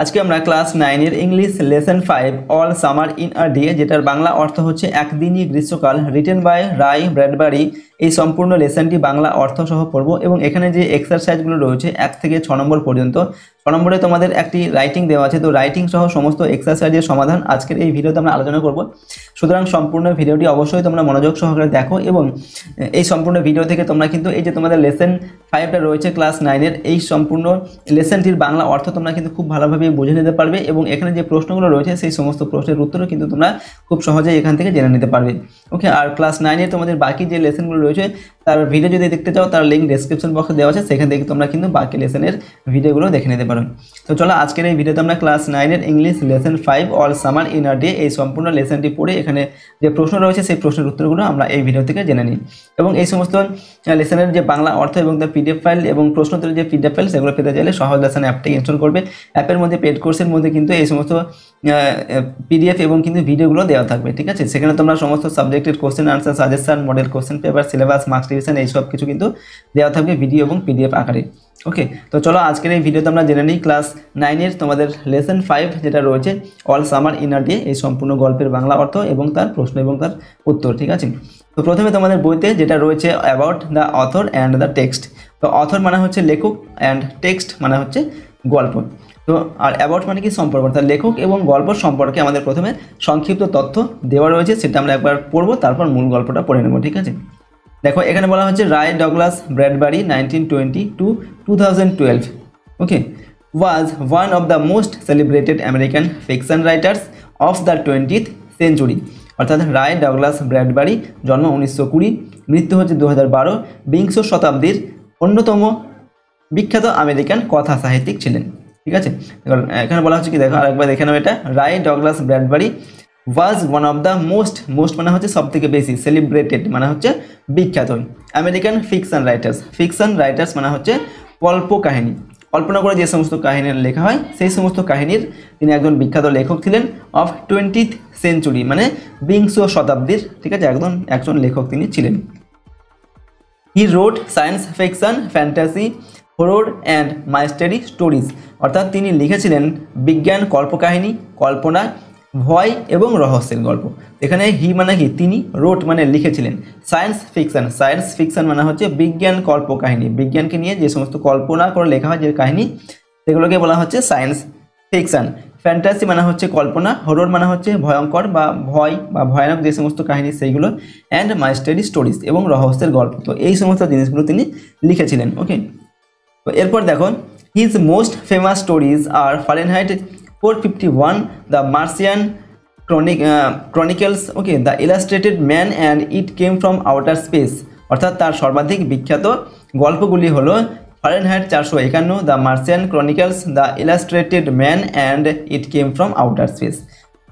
আজকে আমরা ক্লাস 9 এর English lesson 5 all summer in a day, যেটার বাংলা অর্থ হচ্ছে একদিনই গ্রীষ্মকাল, রিটেন বাই রাই ব্র্যাডবারি, এই সম্পূর্ণ লেসনটি বাংলা অর্থ সহ পড়ব। এবং এখানে যে এক্সারসাইজগুলো রয়েছে 1 থেকে 6 নম্বর পর্যন্ত, 6 নম্বরে তোমাদের একটি রাইটিং দেওয়া আছে, তো রাইটিং সহ সমস্ত এক্সারসাইজের সমাধান আজকের এই ভিডিওতে আমরা আলোচনা করব। সুতরাং সম্পূর্ণ ভিডিওটি অবশ্যই তোমরা মনোযোগ সহকারে দেখো, এবং এই সম্পূর্ণ ভিডিও থেকে তোমরা কিন্তু এই যে তোমাদের লেসন 5টা রয়েছে ক্লাস 9 এর, এই সম্পূর্ণ লেসনটির বাংলা অর্থ তোমরা কিন্তু খুব ভালোভাবে বুঝে নিতে পারবে, এবং এখানে যে প্রশ্নগুলো রয়েছে সেই সমস্ত প্রশ্নের উত্তরও কিন্তু তোমরা খুব সহজেই এখান থেকে জেনে নিতে পারবে। ওকে, আর ক্লাস 9 এর তোমাদের বাকি যে লেসনগুলো রয়েছে তার ভিডিও যদি দেখতে চাও তার লিঙ্ক ডেসক্রিপশন বক্সে দেওয়া আছে, সেখান থেকে তোমরা কিন্তু বাকি লেসনের ভিডিওগুলো দেখে নিতে পারো। তো চলো আজকের এই ভিডিওতে আমরা ক্লাস 9 এর English lesson 5 all summer in a day এই সম্পূর্ণ লেসনটি পড়ে এখানে যে প্রশ্ন রয়েছে সেই প্রশ্নের উত্তরগুলো আমরা এই ভিডিও থেকে জেনে নিই। এবং এই সমস্ত লেসনের যে বাংলা অর্থ এবং তার পিডিএফ ফাইল এবং প্রশ্নোত্তরের যে পিডিএফ ফাইল সেগুলো পেতে চাইলে সহজ লেসন অ্যাপটি ইনস্টল করবে। অ্যাপের মধ্যে পেড কোর্সের মধ্যে কিন্তু এই সমস্ত পিডিএফ এবং কিন্তু ভিডিওগুলো দেওয়া থাকবে, ঠিক আছে। সেখানে তোমরা সমস্ত সাবজেক্টের question answer, suggestion, model question paper, syllabus, marks revision এই সব কিছু কিন্তু দেওয়া থাকবে ভিডিও এবং পিডিএফ আকারে। ওকে, তো চলো আজকের এই ভিডিওতে আমরা জেনে নিই ক্লাস 9 এর তোমাদের লেসন 5 যেটা রয়েছে all summer in a day, এই সম্পূর্ণ গল্পের বাংলা অর্থ এবং তার প্রশ্ন এবং তার উত্তর, ঠিক আছে। তো প্রথমে তোমাদের বইতে যেটা রয়েছে about the author and the text, তো অথর মানে হচ্ছে লেখক অ্যান্ড টেক্সট মানে হচ্ছে গল্প। তো আর অ্যাবাউট মানে কি সম্পর্ক, অর্থাৎ লেখক এবং গল্প সম্পর্কে আমাদের প্রথমে সংক্ষিপ্ত তথ্য দেওয়া রয়েছে, সেটা আমরা একবার পড়বো, তারপর মূল গল্পটা পড়ে নেব, ঠিক আছে। দেখো এখানে বলা হচ্ছে Ray Douglas Bradbury 1920 to 2012 okay was one of the most celebrated American fiction writers of the 20th century, অর্থাৎ রাই ডগলাস ব্র্যাডবারি জন্ম 1920, মৃত্যু হচ্ছে 2012, বিংশ শতাব্দীর অন্যতম বিখ্যাত আমেরিকান কথা সাহিত্যিক ছিলেন, ঠিক আছে। এখানে বলা হচ্ছে কি, দেখো আরেকবার দেখে নাও, এটা Ray Douglas Bradbury was one of the most মানে হচ্ছে সব থেকে বেশি, সেলিব্রেটেড মানে হচ্ছে বিখ্যাত, আমেরিকান ফিকশন রাইটার্স মানে হচ্ছে কল্প কাহিনী, কল্পনা করে যে সমস্ত কাহিনী লেখা হয় সেই সমস্ত কাহিনীর তিনি একজন বিখ্যাত লেখক ছিলেন। অফ 20th century মানে বিংশ শতাব্দীর, ঠিক আছে, একজন লেখক তিনি ছিলেন। He wrote science fiction, fantasy, horror and mystery stories, অর্থাৎ তিনি লিখেছিলেন বিজ্ঞান কল্পকাহিনী, কল্পনা, ভয় এবং রহস্যের গল্প। এখানে হি মানে কি, তিনি, রোড মানে লিখেছিলেন, সায়েন্স ফিকশন মানে হচ্ছে বিজ্ঞান কল্পকাহিনী, বিজ্ঞানকে নিয়ে যে সমস্ত কল্পনা করে লেখা হয় যে কাহিনী সেগুলোকে বলা হচ্ছে সায়েন্স ফিকশন। ফ্যান্টাসি মানে হচ্ছে কল্পনা, হরর মানে হচ্ছে ভয়ঙ্কর বা ভয় বা ভয়ানক যে সমস্ত কাহিনী সেইগুলো, অ্যান্ড মাইস্টারি স্টোরিজ এবং রহস্যের গল্প। তো এই সমস্ত জিনিসগুলো তিনি লিখেছিলেন। ওকে, তো এরপর দেখো his most famous stories are Fahrenheit 451, The Martian Chronicles, okay, The Illustrated Man and It Came from Outer Space, অর্থাৎ তার সর্বাধিক বিখ্যাত গল্পগুলি হলো Fahrenheit 451, The Martian Chronicles, The Illustrated Man and It Came from Outer Space.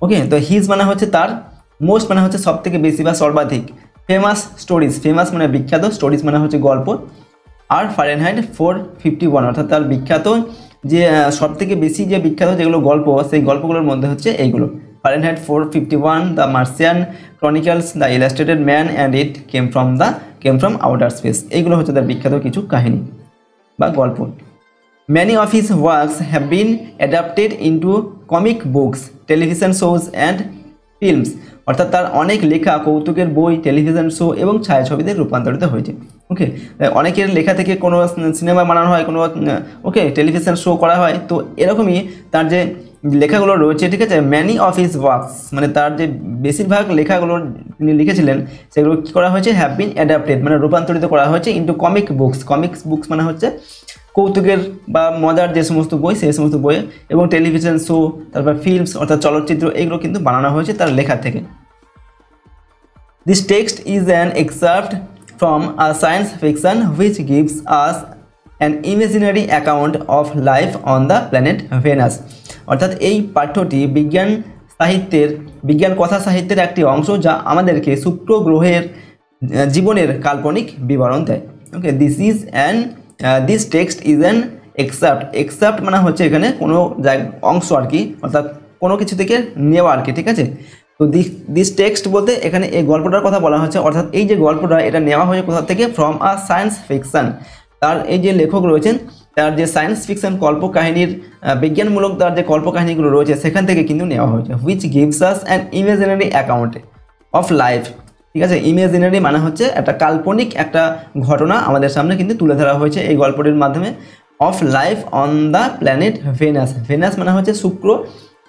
Okay, তো his মানে হচ্ছে তার, মোস্ট মানে হচ্ছে সব থেকে বেশি বা সর্বাধিক, ফেমাস স্টোরিজ, ফেমাস মানে বিখ্যাত, স্টোরিজ মানে হচ্ছে গল্প, আর ফারেনহাইট 451 অর্থাৎ তার বিখ্যাত যে সব থেকে বেশি যে বিখ্যাত যেগুলো গল্প সেই গল্পগুলোর মধ্যে হচ্ছে এইগুলো, Fahrenheit 451, The Martian Chronicles, The Illustrated Man and It Came from Outer space, এইগুলো হচ্ছে তার বিখ্যাত কিছু কাহিনী বা গল্প। Many of his works have been adapted into comic books, television shows and films, অর্থাৎ তার অনেক লেখা কৌতুকের বই, টেলিভিশন শো এবং ছায়াছবিতে রূপান্তরিত হয়েছে। ওকে, অনেকের লেখা থেকে কোনো সিনেমা বানানো হয়, কোনো ওকে টেলিভিশন শো করা হয়, তো এরকমই তার যে লেখাগুলো রয়েছে, ঠিক আছে। ম্যানি অফ হিজ ওয়ার্কস মানে তার যে বেশিরভাগ লেখাগুলো তিনি লিখেছিলেন সেগুলো কী করা হয়েছে, হ্যাভ বিন অ্যাডাপ্টেড মানে রূপান্তরিত করা হয়েছে ইন্টু কমিক বুকস মানে হচ্ছে কৌতুকের বা মজার যে সমস্ত বই সেই সমস্ত বই, এবং টেলিভিশন শো, তারপর ফিল্মস অর্থাৎ চলচ্চিত্র, এইগুলো কিন্তু বানানো হয়েছে তার লেখা থেকে। This text is an excerpt from a science fiction which gives us an imaginary account of life on the planet Venus, অর্থাৎ এই পাঠ্যটি বিজ্ঞান কথা সাহিত্যের একটি অংশ যা আমাদেরকে শুক্র গ্রহের জীবনের কাল্পনিক বিবরণ দেয়। ওকে, দিস টেক্সট ইজ অ্যান এক্সাপ্ট মানে হচ্ছে এখানে কোনো অংশ আর কি, অর্থাৎ কোনো কিছু থেকে নেওয়া আর কি, ঠিক আছে। তো দিস টেক্সট বলতে এখানে এই গল্পটার কথা বলা হচ্ছে, অর্থাৎ এই যে গল্পটা এটা নেওয়া হয়েছে কোথা থেকে, ফ্রম আ সায়েন্স ফিকশন, তার এই যে লেখক রয়েছেন তার যে সায়েন্স ফিকশন কল্পকাহিনীর বিজ্ঞানমূলক তার যে কল্পকাহিনীগুলো রয়েছে সেখান থেকে কিন্তু নেওয়া হয়েছে। Which gives us an imaginary account of life, ঠিক আছে। ইমাজিনারি মানে হচ্ছে একটা কাল্পনিক একটা ঘটনা আমাদের সামনে কিন্তু তুলে ধরা হয়েছে এই গল্পটির মাধ্যমে। Of life on the planet Venus, Venus মানে হচ্ছে শুক্র,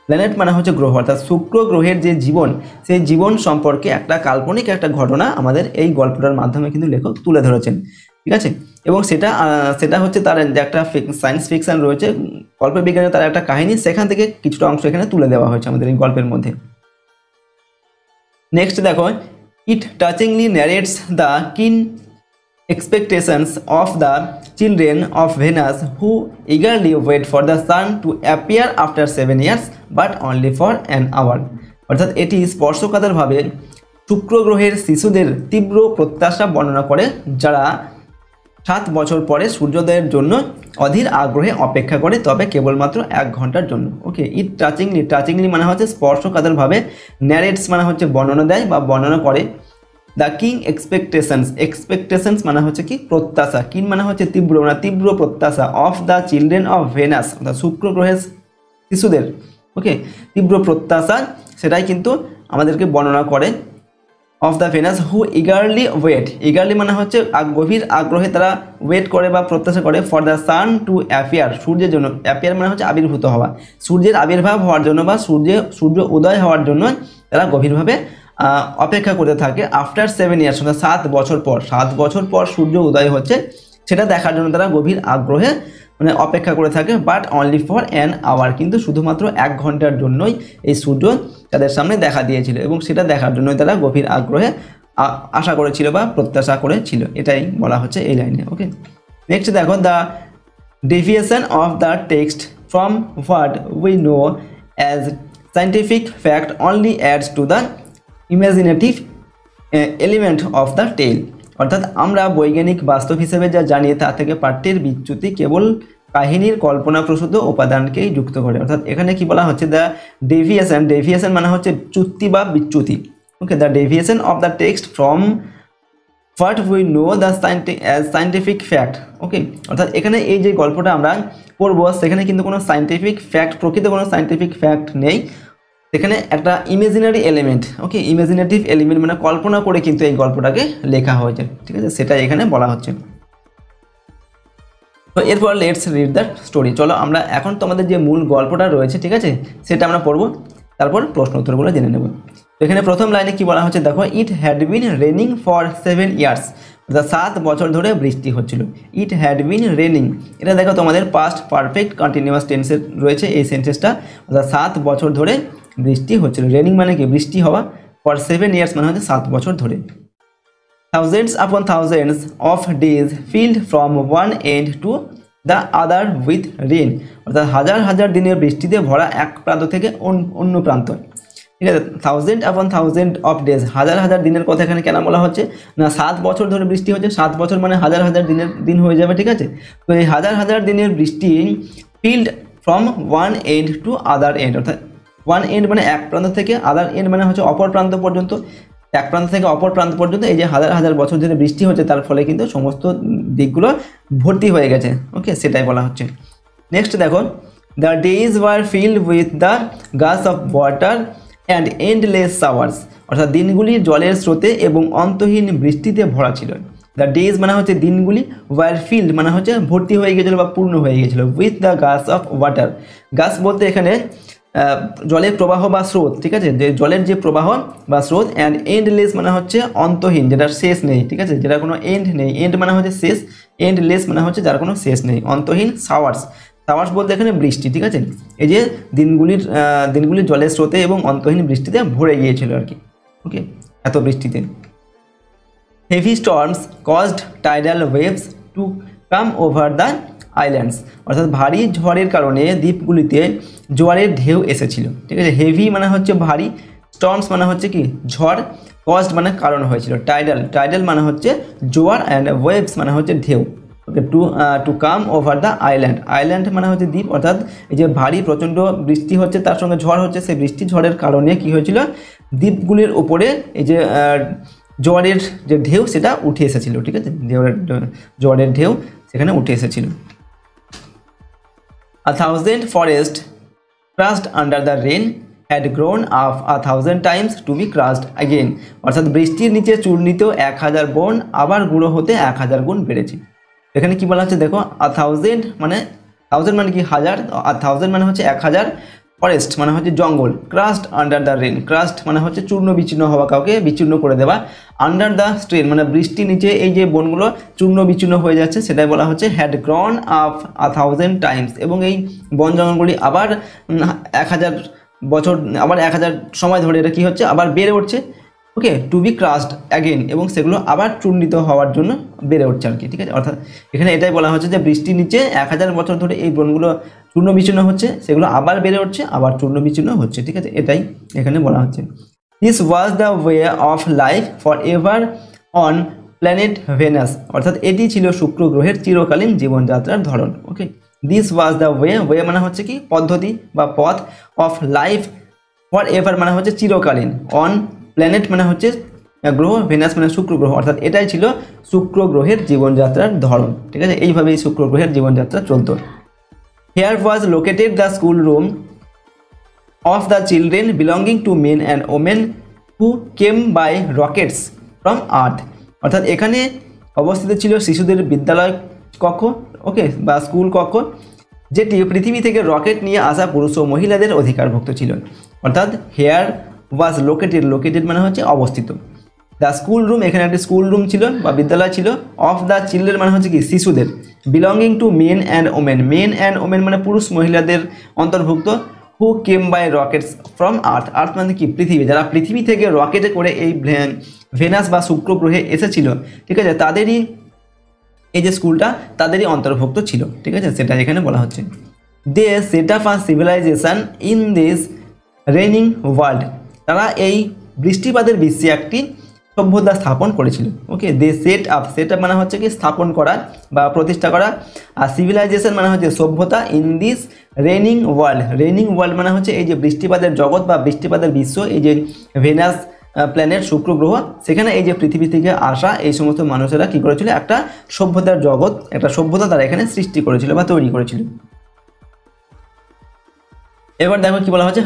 প্ল্যানেট মানে হচ্ছে গ্রহ, অর্থাৎ শুক্র গ্রহের যে জীবন সেই জীবন সম্পর্কে একটা কাল্পনিক একটা ঘটনা আমাদের এই গল্পটার মাধ্যমে কিন্তু লেখক তুলে ধরেছেন, ঠিক আছে। এবং সেটা হচ্ছে তার যে একটা সায়েন্স ফিকশন রয়েছে, কল্পবিজ্ঞানের তার একটা কাহিনী, সেখান থেকে কিছুটা অংশ এখানে তুলে দেওয়া হয়েছে আমাদের এই গল্পের মধ্যে। নেক্সট দেখো, ইট টাচিংলি ন্যারেটস the king expectations of the children of Venus who eagerly wait for the sun to appear after 7 years but only for an hour, অর্থাৎ এটি স্পর্শকাতরভাবে শুক্র গ্রহের শিশুদের তীব্র প্রত্যাশা বর্ণনা করে যারা 7 বছর পরে সূর্যোদয়ের জন্য অধীর আগ্রহে অপেক্ষা করে, তবে কেবলমাত্র 1 ঘন্টার জন্য। ওকে, ইট টাচিংলি মানে হচ্ছে স্পর্শকাতরভাবে, ন্যারেটস মানে হচ্ছে বর্ণনা দেয় বা বর্ণনা করে, দ্য কিং এক্সপেকটেশনস মানে হচ্ছে কি প্রত্যাশা, কিন মানে হচ্ছে তীব্র, মানে তীব্র প্রত্যাশা, of the children of Venus অর্থাৎ শুক্র গ্রহের শিশুদের, ওকে, তীব্র প্রত্যাশা সেটাই কিন্তু আমাদেরকে বর্ণনা করে। Of the Venus who eagerly wait, eagerly মানে হচ্ছে গভীর আগ্রহে তারা ওয়েট করে বা প্রত্যাশা করে, for the sun to appear, সূর্যের জন্য, অ্যাপিয়ার মানে হচ্ছে আবির্ভূত হওয়া, সূর্যের আবির্ভাব হওয়ার জন্য বা সূর্য উদয় হওয়ার জন্য তারা গভীরভাবে অপেক্ষা করতে থাকে। আফটার 7 ইয়ার্স অর্থাৎ 7 বছর পর সূর্য উদয় হচ্ছে সেটা দেখার জন্য তারা গভীর আগ্রহে মানে অপেক্ষা করে থাকে। But only for an hour, কিন্তু শুধুমাত্র 1 ঘন্টার জন্যই এই সূর্য তাদের সামনে দেখা দিয়েছিল এবং সেটা দেখার জন্যই তারা গভীর আগ্রহে আশা করেছিল বা প্রত্যাশা করেছিল, এটাই বলা হচ্ছে এই লাইনে। ওকে, নেক্সট দেখো, the deviation of the text from what we know as scientific fact only adds to the imaginative element of the tale, অর্থাৎ আমরা বৈজ্ঞানিক বাস্তব হিসেবে যা জানি তা থেকে পাঠ্যের বিচ্যুতি কেবল কাহিনীর কল্পনাপ্রসূত উপাদানকেই যুক্ত করে। অর্থাৎ এখানে কি বলা হচ্ছে, দ্য ডেভিয়েশন মানে হচ্ছে চ্যুতি বা বিচ্যুতি। Okay, the deviation of the text from what we know the scientific fact. Okay, অর্থাৎ এখানে এই যে গল্পটা আমরা পড়বো সেখানে কিন্তু কোনো সায়েন্টিফিক ফ্যাক্ট, প্রকৃত কোনো সায়েন্টিফিক ফ্যাক্ট নেই, এখানে একটা ইমাজিনারি এলিমেন্ট, ওকে, ইমাজিনেটিভ এলিমেন্ট মানে কল্পনা করে কিন্তু এই গল্পটাকে লেখা হয়েছে, ঠিক আছে, সেটা এখানে বলা হচ্ছে। তো এরপর লেটস রিড দ্য স্টোরি, চলো আমরা এখন তোমাদের যে মূল গল্পটা রয়েছে, ঠিক আছে, সেটা আমরা পড়বো, তারপর প্রশ্ন উত্তরগুলো জেনে নেব। তো এখানে প্রথম লাইনে কি বলা হচ্ছে দেখো, it had been raining for 7 years, অর্থাৎ 7 বছর ধরে বৃষ্টি হচ্ছিল। ইট হ্যাড বিন রেনিং, এটা দেখো তোমাদের পাস্ট পারফেক্ট কন্টিনিউয়াস টেন্সের রয়েছে এই সেন্টেন্সটা, অর্থাৎ 7 বছর ধরে বৃষ্টি হচ্ছিল। রেনিং মানে কি বৃষ্টি হওয়া, ফর 7 ইয়ার্স মানে হচ্ছে 7 বছর ধরে। Thousands upon thousands of days filled from one end to the other with rain, অর্থাৎ হাজার হাজার দিনের বৃষ্টিতে ভরা এক প্রান্ত থেকে অন্য প্রান্ত, ঠিক আছে। থাউজেন্ড আপন থাউজেন্ড অফ ডেজ, হাজার হাজার দিনের কথা এখানে কেন বলা হচ্ছে না, 7 বছর ধরে বৃষ্টি হচ্ছে, 7 বছর মানে হাজার হাজার দিন হয়ে যাবে, ঠিক আছে। তো এই হাজার হাজার দিনের বৃষ্টি filled from one end to other end, অর্থাৎ ওয়ান এন্ড মানে এক প্রান্ত থেকে, আদার এন্ড মানে হচ্ছে অপর প্রান্ত পর্যন্ত, এক প্রান্ত থেকে অপর প্রান্ত পর্যন্ত এই যে হাজার হাজার বছর ধরে বৃষ্টি হচ্ছে তার ফলে কিন্তু সমস্ত দিকগুলো ভর্তি হয়ে গেছে। ওকে, সেটাই বলা হচ্ছে। নেক্সট দেখো, the days were filled with the gush of water and endless showers, অর্থাৎ দিনগুলি জলের স্রোতে এবং অন্তহীন বৃষ্টিতে ভরা ছিল। দ্য ডেজ মানে হচ্ছে দিনগুলি, ওয়ার ফিল্ড মানে হচ্ছে ভর্তি হয়ে গেছিলো বা পূর্ণ হয়ে গেছিলো, with the gush of water, গাস বলতে এখানে জলের প্রবাহ বা স্রোত, ঠিক আছে, যে জলের যে প্রবাহ বা স্রোত, অ্যান্ড এন্ডলেস মানে হচ্ছে অন্তহীন, যেটার শেষ নেই, ঠিক আছে, যেটা কোনো এন্ড নেই, এন্ড মানে হচ্ছে শেষ, এন্ডলেস মানে হচ্ছে যার কোনো শেষ নেই, অন্তহীন, শাওয়ার্স বলতে এখানে বৃষ্টি, ঠিক আছে, এই যে দিনগুলির জলের স্রোতে এবং অন্তহীন বৃষ্টিতে ভরে গিয়েছিল আর কি। ওকে, এত বৃষ্টিতে। Heavy storms caused tidal waves to come over the islands, অর্থাৎ ভারী ঝড়ের কারণে দ্বীপগুলিতে জোয়ারের ঢেউ এসেছিল, ঠিক আছে। হেভি মানে হচ্ছে ভারী, স্টর্মস মানে হচ্ছে কি ঝড়, কজড মানে কারণ হয়েছিল, টাইডাল মানে হচ্ছে জোয়ার, অ্যান্ড ওয়েভস মানে হচ্ছে ঢেউ। Okay, to come over the island মানে হচ্ছে দ্বীপ, অর্থাৎ এই যে ভারী প্রচণ্ড বৃষ্টি হচ্ছে তার সঙ্গে ঝড় হচ্ছে, সেই বৃষ্টি ঝড়ের কারণে কি হয়েছিল, দ্বীপগুলির উপরে এই যে জোয়ারের যে ঢেউ সেটা উঠে এসেছিল, ঠিক আছে, জোয়ারের ঢেউ সেখানে উঠে এসেছিল। 1,000 forests crushed under the rain had grown up 1,000 times to be crushed again. অর্থাৎ বৃষ্টির নিচে চূর্ণিত 1,000 বন আবার গুঁড়ো হতে 1,000 গুণ বেড়েছে। এখানে কি বলা হচ্ছে দেখো, 1,000 মানে 1,000 মানে কি হাজার, আর 1,000 মানে হচ্ছে 1,000, ফরেস্ট মানে হচ্ছে জঙ্গল, crushed under the rain, crushed মানে হচ্ছে চূর্ণ বিচ্ছিন্ন হওয়া, কাউকে বিচ্ছিন্ন করে দেওয়া, আন্ডার দ্য স্ট্রেন মানে বৃষ্টির নিচে এই যে বনগুলো চূর্ণ বিচ্ছিন্ন হয়ে যাচ্ছে সেটাই বলা হচ্ছে হ্যাড গ্রন আপ 1,000 টাইমস, এবং এই বন জঙ্গলগুলি আবার 1,000 বছর, আবার 1,000 সময় ধরে এটা কী হচ্ছে আবার বেড়ে উঠছে, ওকে, টু বি ক্রাস্ট অ্যাগেন, এবং সেগুলো আবার চূর্ণিত হওয়ার জন্য বেড়ে উঠছে আর কি, ঠিক আছে। অর্থাৎ এখানে এটাই বলা হচ্ছে যে বৃষ্টির নিচে 1,000 বছর ধরে এই বনগুলো চূর্ণ বিচ্ছিন্ন হচ্ছে, সেগুলো আবার বেড়ে উঠছে, আবার চূর্ণ বিচ্ছিন্ন হচ্ছে, ঠিক আছে, এটাই এখানে বলা হচ্ছে। This was the way of life for ever on planet Venus, অর্থাৎ এটি ছিল শুক্র গ্রহের চিরকালীন জীবনযাত্রার ধরন, okay. This was the way মানে হচ্ছে কি পদ্ধতি বা পথ, অফ লাইফ ফর এভার মানে হচ্ছে চিরকালীন, অন প্ল্যানেট মানে হচ্ছে গ্রহ, ভেনাস মানে শুক্র গ্রহ, অর্থাৎ এটাই ছিল শুক্র গ্রহের জীবনযাত্রার ধরন, ঠিক আছে। এইভাবেই শুক্র গ্রহের জীবনযাত্রা চলত। Here was located the school room of the children belonging to men and women who came by rockets from Earth, অর্থাৎ এখানে অবস্থিত ছিল শিশুদের বিদ্যালয় কক্ষ, ওকে, বা স্কুল কক্ষ, যেটি পৃথিবী থেকে রকেট নিয়ে আসা পুরুষ ও মহিলাদের অধিকারভুক্ত ছিল। অর্থাৎ হেয়ার ওয়াজ লোকেটেড মানে হচ্ছে অবস্থিত, দ্য স্কুল রুম এখানে একটি স্কুল রুম ছিল বা বিদ্যালয় ছিল, অফ দ্য চিলড্রেন মানে হচ্ছে কি শিশুদের, belonging to men and women মানে পুরুষ মহিলাদের অন্তর্ভুক্ত, হু কেম বাই রকেটস ফ্রম আর্থ মানে কি পৃথিবী, যারা পৃথিবী থেকে রকেটে করে এই ভেনাস বা শুক্র গ্রহে এসেছিল, ঠিক আছে, তাদেরই এই যে স্কুলটা তাদেরই অন্তর্ভুক্ত ছিল, ঠিক আছে, সেটা এখানে বলা হচ্ছে। They set up a civilization in this raining world, তারা এই বৃষ্টিপাতের বিশ্বে একটি সভ্যতা স্থাপন করেছিল, ওকে। দে সেট আপ মানে হচ্ছে কি স্থাপন করা বা প্রতিষ্ঠা করা, আর সিভিলাইজেশন মানে হচ্ছে সভ্যতা, ইন দিস রেইনিং ওয়ার্ল্ড মানে হচ্ছে এই যে বৃষ্টিপাতের জগৎ বা বৃষ্টিপাতের বিশ্ব, এই যে ভেনাস প্ল্যানেট শুক্র গ্রহ, সেখানে এই যে পৃথিবী থেকে আসা এই সমস্ত মানুষেরা কী করেছিল, একটা সভ্যতার জগৎ, একটা সভ্যতা তারা এখানে সৃষ্টি করেছিল বা তৈরি করেছিল। এবার দেখো কি বলা হচ্ছে,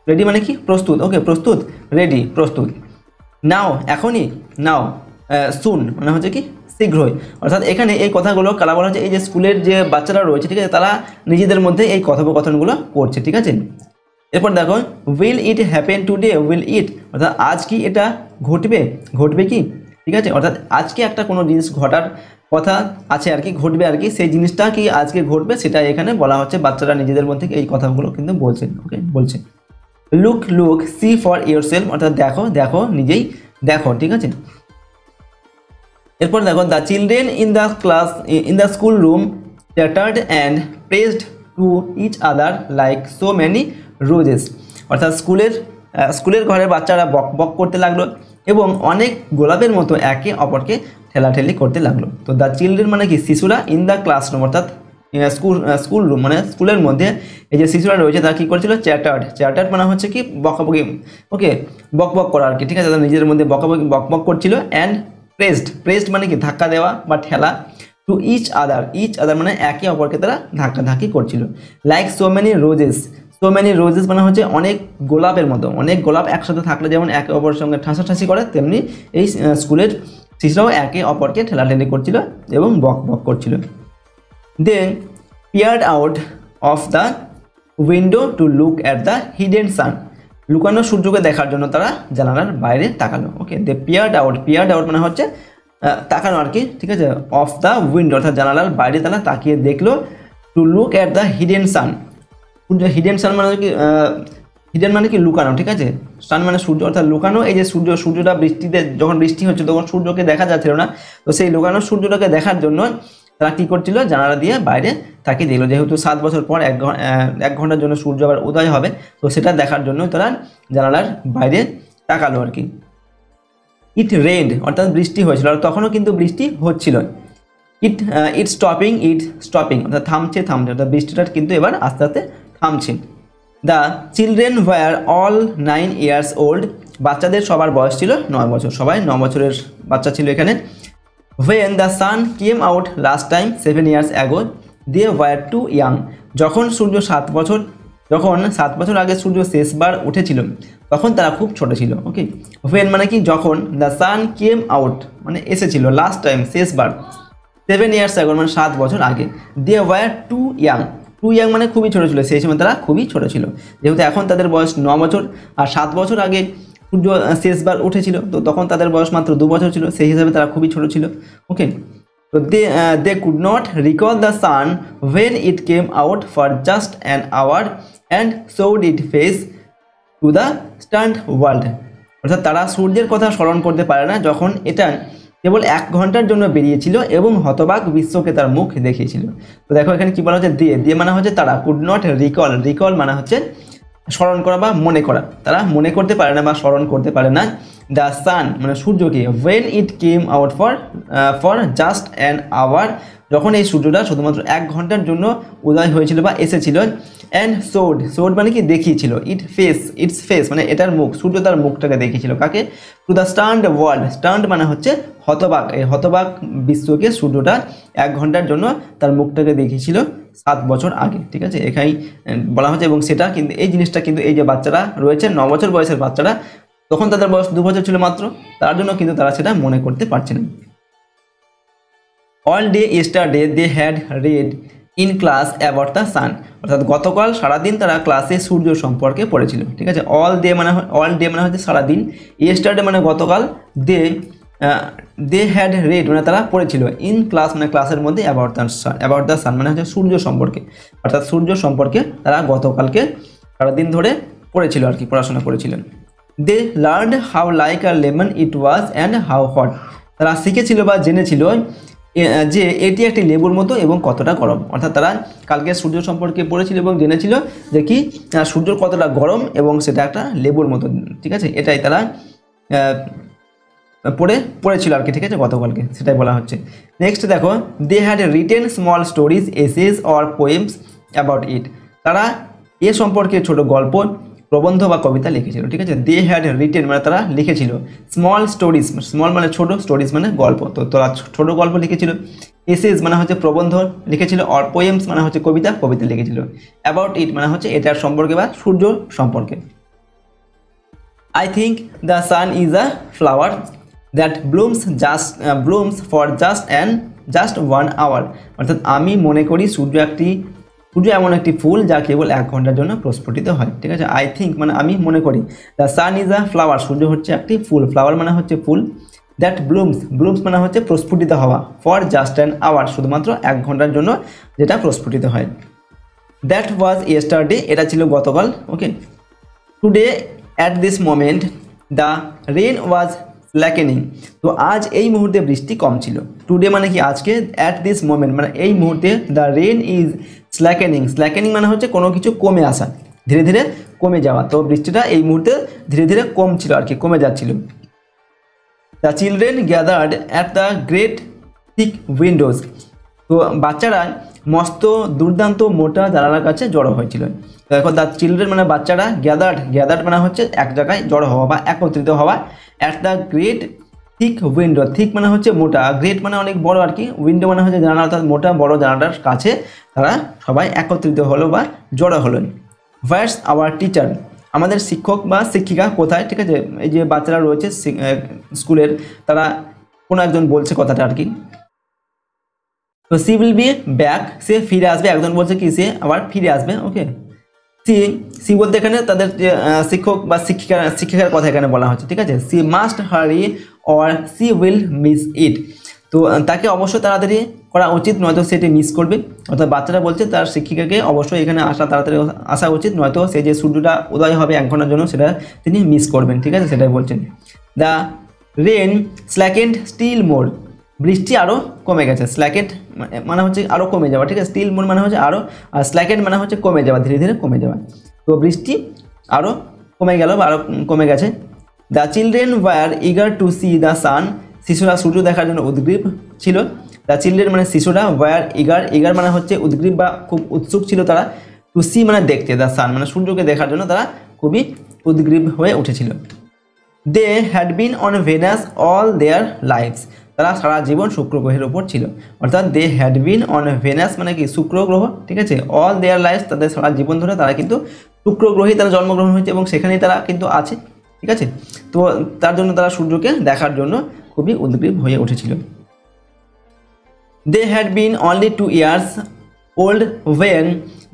রেডি মানে কি প্রস্তুত, ওকে, প্রস্তুত, রেডি প্রস্তুত, নাও এখনই, নাও সুন মানে হচ্ছে কি শীঘ্রই, অর্থাৎ এখানে এই কথাগুলো কারা বলা হচ্ছে, এই যে স্কুলের যে বাচ্চারা রয়েছে, ঠিক আছে, তারা নিজেদের মধ্যে এই কথোপকথনগুলো করছে, ঠিক আছে। এরপর দেখো উইল ইট হ্যাপেন টুডে, অর্থাৎ আজ কি এটা ঘটবে কি, ঠিক আছে, অর্থাৎ আজকে একটা কোনো জিনিস ঘটার কথা আছে আর কি, ঘটবে আর কি, সেই জিনিসটা কি আজকে ঘটবে সেটা এখানে বলা হচ্ছে, বাচ্চারা নিজেদের মধ্যে এই কথাগুলো কিন্তু বলছেন, ওকে, বলছে। Look see for yourself, অর্থাৎ দেখো নিজেই দেখো, ঠিক আছে। এরপর দেখো the children in the school room chattered and pressed to each other like so many roses, অর্থাৎ স্কুলের ঘরের বাচ্চারা বক করতে লাগলো এবং অনেক গোলাপের মতো একে অপরকে ঠেলাঠেলি করতে লাগলো। তো দ্য চিলড্রেন মানে কি শিশুরা, ইন দ্য ক্লাসরুম অর্থাৎ স্কুল রুম মানে স্কুলের মধ্যে এই যে শিশুরা রয়েছে তারা কী করেছিল, চ্যাটার্ড মানে হচ্ছে কি বকাবকি, ওকে, বক করা আর কি, ঠিক আছে, তারা নিজেদের মধ্যে বক করছিল। অ্যান্ড প্রেসড মানে কি ধাক্কা দেওয়া বা ঠেলা, টু ইচ আদার মানে একে অপরকে তারা ধাক্কাধাক্কি করছিল। লাইক সো মেনি রোজেস মানে হচ্ছে অনেক গোলাপের মতো, অনেক গোলাপ একসাথে থাকলে যেমন একে অপরের সঙ্গে ঠাসাঠাসি করে, তেমনি এই স্কুলের শিশুরাও একে অপরকে ঠেলাঠেলি করছিল এবং বক করছিল। Then peered out of the window to look at the hidden sun, লুকানো সূর্যকে দেখার জন্য তারা জানালার বাইরে তাকালো, ওকে। দে পিয়ার্ড আউট মানে হচ্ছে তাকানো আর কি, ঠিক আছে, অফ দ্য উইন্ডো অর্থাৎ জানালার বাইরে তারা তাকিয়ে দেখলো, to look at the hidden sun, hidden sun মানে কি হিডেন মানে কি লুকানো, ঠিক আছে, সান মানে সূর্য অর্থাৎ লুকানো, এই যে সূর্যটা বৃষ্টিতে যখন বৃষ্টি হচ্ছে তখন সূর্যকে দেখা যাচ্ছিল না, তো সেই লুকানো সূর্যটাকে দেখার জন্য তারা কী করছিল, জানালা দিয়ে বাইরে তাকিয়ে দেখলো, যেহেতু 7 বছর পর 1 ঘন্টার জন্য সূর্য আবার উদয় হবে, তো সেটা দেখার জন্য তারা জানালার বাইরে তাকালো আর কি। ইট রেইনড অর্থাৎ বৃষ্টি হয়েছিল, আর তখনও কিন্তু বৃষ্টি হচ্ছিল। ইট স্টপিং অর্থাৎ থামছে অর্থাৎ বৃষ্টিটা কিন্তু এবার আস্তে আস্তে থামছে। The children were all 9 years old, বাচ্চাদের সবার বয়স ছিল 9 বছর, সবাই 9 বছরের বাচ্চা ছিল এখানে। When the sun came out last time 7 years ago, they were too young, যখন 7 বছর আগে সূর্য শেষবার উঠেছিল তখন তারা খুব ছোট ছিল। ওকে, ওয়েন মানে কি যখন, দ্য সান কেম আউট মানে এসেছিল, লাস্ট টাইম শেষবার, 7 years ago মানে 7 বছর আগে, দে ওয়ার টু ইয়াং মানে খুবই ছোট ছিল, সেই সময় তারা খুবই ছোট ছিল। যেহেতু এখন তাদের বয়স 9 বছর আর 7 বছর আগে সূর্য শেষবার উঠেছিল, তো তখন তাদের বয়স মাত্র 2 বছর ছিল, সেই হিসাবে তারা খুবই ছোট ছিল। ওকে, তো they could not recall the sun when it came out for just an hour and showed its face to the stunned world। অর্থাৎ তারা সূর্যের কথা স্মরণ করতে পারে না যখন এটা কেবল 1 ঘন্টার জন্য বেরিয়েছিল এবং হতবাক বিশ্বকে তার মুখ দেখিয়েছিল। তো দেখো এখানে কি বলা হচ্ছে, দিয়ে মানে হচ্ছে তারা, কুড নট রিকল মানে হচ্ছে স্মরণ করা বা মনে করা, তারা মনে করতে পারে না বা স্মরণ করতে পারে না দ্য সান মানে সূর্যকে, when it came out for just an hour যখন এই সূর্যটা শুধুমাত্র 1 ঘন্টার জন্য উদয় হয়েছিল বা এসেছিল, অ্যান্ড showed মানে কি দেখিয়েছিল, ইটস ফেস মানে এটার মুখ, সূর্য তার মুখটাকে দেখিয়েছিল কাকে, to the stand world, stand মানে হচ্ছে হতবাক, এই হতবাক বিশ্বকে সূর্যটা 1 ঘন্টার জন্য তার মুখটাকে দেখিয়েছিল 7 বছর আগে। ঠিক আছে, এখানেই বলা হচ্ছে, এবং সেটা কিন্তু এই জিনিসটা কিন্তু এই যে বাচ্চারা রয়েছে 9 বছর বয়সের বাচ্চারা, তখন তাদের বয়স 2 বছর ছিল মাত্র, তার জন্য কিন্তু তারা সেটা মনে করতে পারছে না। All day yesterday they had read in class about the sun, অর্থাৎ গতকাল সারাদিন তারা ক্লাসে সূর্য সম্পর্কে পড়েছিল। ঠিক আছে, অল ডে মানে হচ্ছে সারাদিন, ইয়েস্টারডে মানে গতকাল, দে হ্যাড রেড মানে তারা পড়েছিল, ইন ক্লাস মানে ক্লাসের মধ্যে, অ্যাবাউট দ্য সান মানে হচ্ছে সূর্য সম্পর্কে, অর্থাৎ সূর্য সম্পর্কে তারা গতকালকে সারাদিন ধরে পড়েছিল আর কি, পড়াশোনা করেছিলেন। They learned how like a lemon it was and how hot, তারা শিখেছিল বা জেনেছিল যে এটি একটি লেবুর মতো এবং কতটা গরম, অর্থাৎ তারা কালকে সূর্য সম্পর্কে পড়েছিল এবং জেনেছিল যে কি সূর্য কতটা গরম এবং সেটা একটা লেবুর মতো। ঠিক আছে, এটাই তারা পড়েছিল আর কি। ঠিক আছে, গতকালকে সেটাই বলা হচ্ছে। নেক্সট দেখো, they had written small stories, essays or poems about it, তারা এ সম্পর্কে ছোট গল্প, প্রবন্ধ বা কবিতা লিখেছিল। ঠিক আছে, দে হ্যাড রিটেন মানে তারা লিখেছিল, স্মল স্টোরিজ, স্মল মানে ছোট, স্টোরিজ মানে গল্প, তো তারা ছোট গল্প লিখেছিল, এসেস মানে হচ্ছে প্রবন্ধ লিখেছিল, অর পোয়েমস মানে হচ্ছে কবিতা লিখেছিল, অ্যাবাউট ইট মানে হচ্ছে এটার সম্পর্কে বা সূর্য সম্পর্কে। I think the sun is a flower that blooms for just 1 hour, অর্থাৎ আমি মনে করি সূর্য এমন একটি ফুল যা কেবল 1 ঘন্টার জন্য প্রস্ফুটিত হয়। ঠিক আছে, আই থিঙ্ক মানে আমি মনে করি, the sun is a flower সূর্য হচ্ছে একটি ফুল, ফ্লাওয়ার মানে হচ্ছে ফুল, দ্যাট ব্লুমস মানে হচ্ছে প্রস্ফুটিত হওয়া, ফর জাস্ট অ্যান আওয়ার শুধুমাত্র 1 ঘন্টার জন্য যেটা প্রস্ফুটিত হয়। দ্যাট ওয়াজ ইয়েস্টারডে এটা ছিল গতকাল। Okay, today at this moment the rain was slackening, তো আজ এই মুহূর্তে বৃষ্টি কম ছিল। টুডে মানে কি আজকে, অ্যাট দিস মোমেন্ট মানে এই মুহূর্তে, দ্য রেন ইজ স্ল্যাকেনিং মানে হচ্ছে কোনো কিছু কমে আসা, ধীরে ধীরে কমে যাওয়া, তো বৃষ্টিটা এই মুহূর্তে ধীরে ধীরে কমছিল আর কি, কমে যাচ্ছিল। The children gathered at the great thick Windows, তো বাচ্চারা মস্ত দুর্দান্ত মোটা জানালার কাছে জড়ো হয়েছিল। দেখো, দ্য চিলড্রেন মানে বাচ্চারা, গ্যাদার্ড মানে হচ্ছে এক জায়গায় জড়ো হওয়া বা একত্রিত হওয়া, at the great thick window, thick মানে হচ্ছে মোটা, গ্রেট মানে অনেক বড় আর কি, উইন্ডো মানে হচ্ছে জানালা, অর্থাৎ মোটা বড় জানালার কাছে তারা সবাই একত্রিত হলো বা জড়ো হলো। হোয়াটস আওয়ার টিচার, আমাদের শিক্ষক বা শিক্ষিকা কোথায়। ঠিক আছে, এই যে বাচ্চারা রয়েছে স্কুলের, তারা কোনো একজন বলছে কথাটা আর কি, তো সি উইল বি ব্যাক, সে ফিরে আসবে, একজন বলছে কি সে আবার ফিরে আসবে। ওকে, সি বলতে এখানে তাদের যে শিক্ষক বা শিক্ষিকার কথা এখানে বলা হচ্ছে। ঠিক আছে, she must hurry or she will miss it, তো তাকে অবশ্যই তাড়াতাড়ি করা উচিত, নয়তো সেটি মিস করবে। অর্থাৎ বাচ্চারা বলছে তার শিক্ষিকাকে অবশ্যই এখানে তাড়াতাড়ি আসা উচিত, নয়তো সে যে সূর্যটা উদয় হবে 1 ঘন্টার জন্য সেটা তিনি মিস করবেন। ঠিক আছে, সেটাই বলছেন। দ্য রেন স্ল্যাকেন্ড স্টিল মোর, বৃষ্টি আরও কমে গেছে, স্ল্যাকেন্ড মানে হচ্ছে আরও কমে যাওয়া। ঠিক আছে, স্টিল মোর মানে হচ্ছে আরও, আর স্ল্যাকেন্ড মানে হচ্ছে কমে যাওয়া, ধীরে ধীরে কমে যাওয়া, তো বৃষ্টি আরও কমে গেল বা আরও কমে গেছে। The children war eager to C the sun, শিশুরা সূর্য দেখার জন্য উদ্গ্রীব ছিল। দ্য চিলড্রেন মানে শিশুরা, ওয়ার ইগার মানে হচ্ছে উদ্গ্রীব বা খুব উৎসুক ছিল তারা, টু সি মানে দেখতে, দ্য সান মানে সূর্যকে দেখার জন্য তারা খুবই উদ্গ্রীব হয়ে উঠেছিল। They had been on Venus all their lives, তারা সারা জীবন শুক্র গ্রহের উপর ছিল। অর্থাৎ they had been on Venus মানে কি শুক্র গ্রহ, ঠিক আছে। অল দেয়ার লাইফ তাদের সারা জীবন ধরে তারা কিন্তু শুক্র গ্রহেই তারা জন্মগ্রহণ হয়েছে এবং সেখানেই তারা কিন্তু আছে, ঠিক আছে। তো তার জন্য তারা সূর্যকে দেখার জন্য খুবই উদ্গ্রীব হয়ে উঠেছিল। They had been only 2 years old when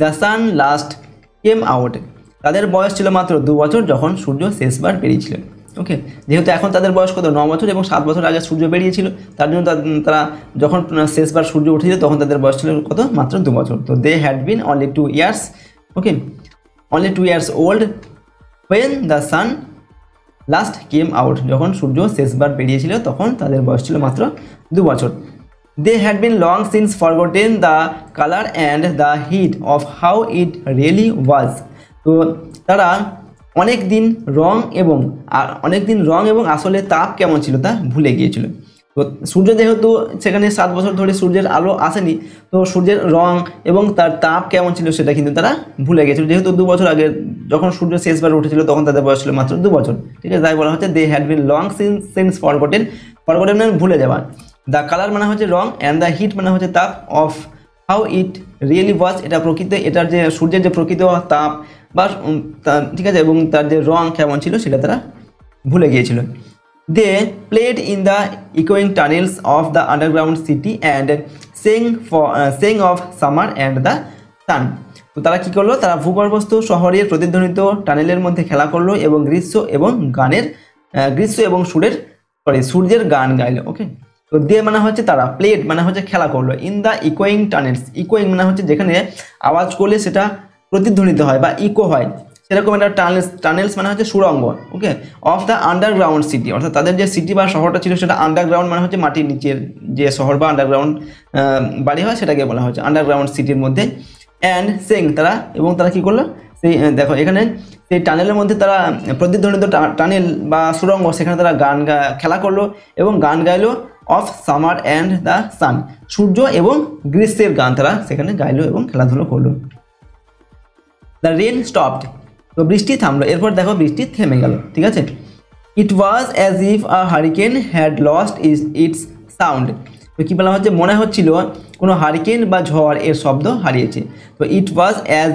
the sun last came out. তাদের বয়স ছিল মাত্র 2 বছর যখন সূর্য শেষবার বেরিয়েছিল। ওকে, যেহেতু এখন তাদের বয়স কত 9 বছর এবং 7 বছর আগে সূর্য বেরিয়েছিল, তার জন্য তারা যখন শেষবার সূর্য উঠেছিল তখন তাদের বয়স ছিল কত, মাত্র 2 বছর। তো they had been only 2 years, okay, only 2 years old when the sun last came out, যখন সূর্য শেষবার বেরিয়েছিল তখন তাদের বয়স ছিল মাত্র 2 বছর। They had been long since forgotten the color and the heat of how it really was. তো তারা অনেক দিন রং এবং আসলে তাপ কেমন ছিল তা ভুলে গিয়েছিল। তো সূর্য যেহেতু সেখানে 7 বছর ধরে সূর্যের আলো আসেনি, তো সূর্যের রং এবং তার তাপ কেমন ছিল সেটা কিন্তু তারা ভুলে গিয়েছিল, যেহেতু 2 বছর আগে যখন সূর্য শেষবার উঠেছিল তখন তাদের বয়স ছিল মাত্র 2 বছর, ঠিক আছে। তাই বলা হচ্ছে they had been long since forgotten মানে ভুলে যাওয়া, দ্য কালার মানে হচ্ছে রং, অ্যান্ড দ্য হিট মানে হচ্ছে তাপ, অফ হাউ ইট রিয়েলি ওয়াজ এটা প্রকৃত, এটার যে সূর্যের যে প্রকৃত তাপ বা ঠিক আছে, এবং তার যে রং কেমন ছিল সেটা তারা ভুলে গিয়েছিল। দে প্লেড ইন দ্য ইকোয়িং tunnels of the underground city and sang of summer and the sun. তো তারা কী করলো, তারা ভূগর্ভস্থ শহরের প্রতিধ্বনিত টানেলের মধ্যে খেলা করলো এবং গ্রীষ্ম এবং সূর্যের গান গাইলো। ওকে, তো দিয়ে মানে হচ্ছে তারা, প্লেড মানে হচ্ছে খেলা করলো, ইন দ্য ইকোয়িং টানেলস, ইকোয়িং মানে হচ্ছে যেখানে আওয়াজ করলে সেটা প্রতিধ্বনিত হয় বা ইকো হয়, সেরকম একটা টানেলস মানে হচ্ছে সুড়ঙ্গ। ওকে, অফ দ্য আন্ডারগ্রাউন্ড সিটি, অর্থাৎ তাদের যে সিটি বা শহরটা ছিল সেটা আন্ডারগ্রাউন্ড মানে হচ্ছে মাটির নিচের যে শহর বা আন্ডারগ্রাউন্ড বাড়ি হয় সেটাকে বলা হচ্ছে আন্ডারগ্রাউন্ড সিটির মধ্যে। অ্যান্ড সেং তারা, এবং তারা কী করলো, সেই দেখো এখানে সেই টানেলের মধ্যে তারা প্রতিধ্বনিত টানেল বা সুড়ঙ্গ, সেখানে তারা খেলা করলো এবং গান গাইলো, of summer and the sun, সূর্য এবং গ্রীষ্মের গান তারা সেখানে গাইলো এবং খেলাধুলো করলো। দ্য রেন স্টপড, তো বৃষ্টি থামলো, এরপর দেখো বৃষ্টি থেমে গেল, ঠিক আছে। It was as if a hurricane had lost its sound, তো কী বলা হচ্ছে, মনে হচ্ছিল কোনো হারিকেন বা ঝড় এর শব্দ হারিয়েছে। তো ইট ওয়াজ অ্যাজ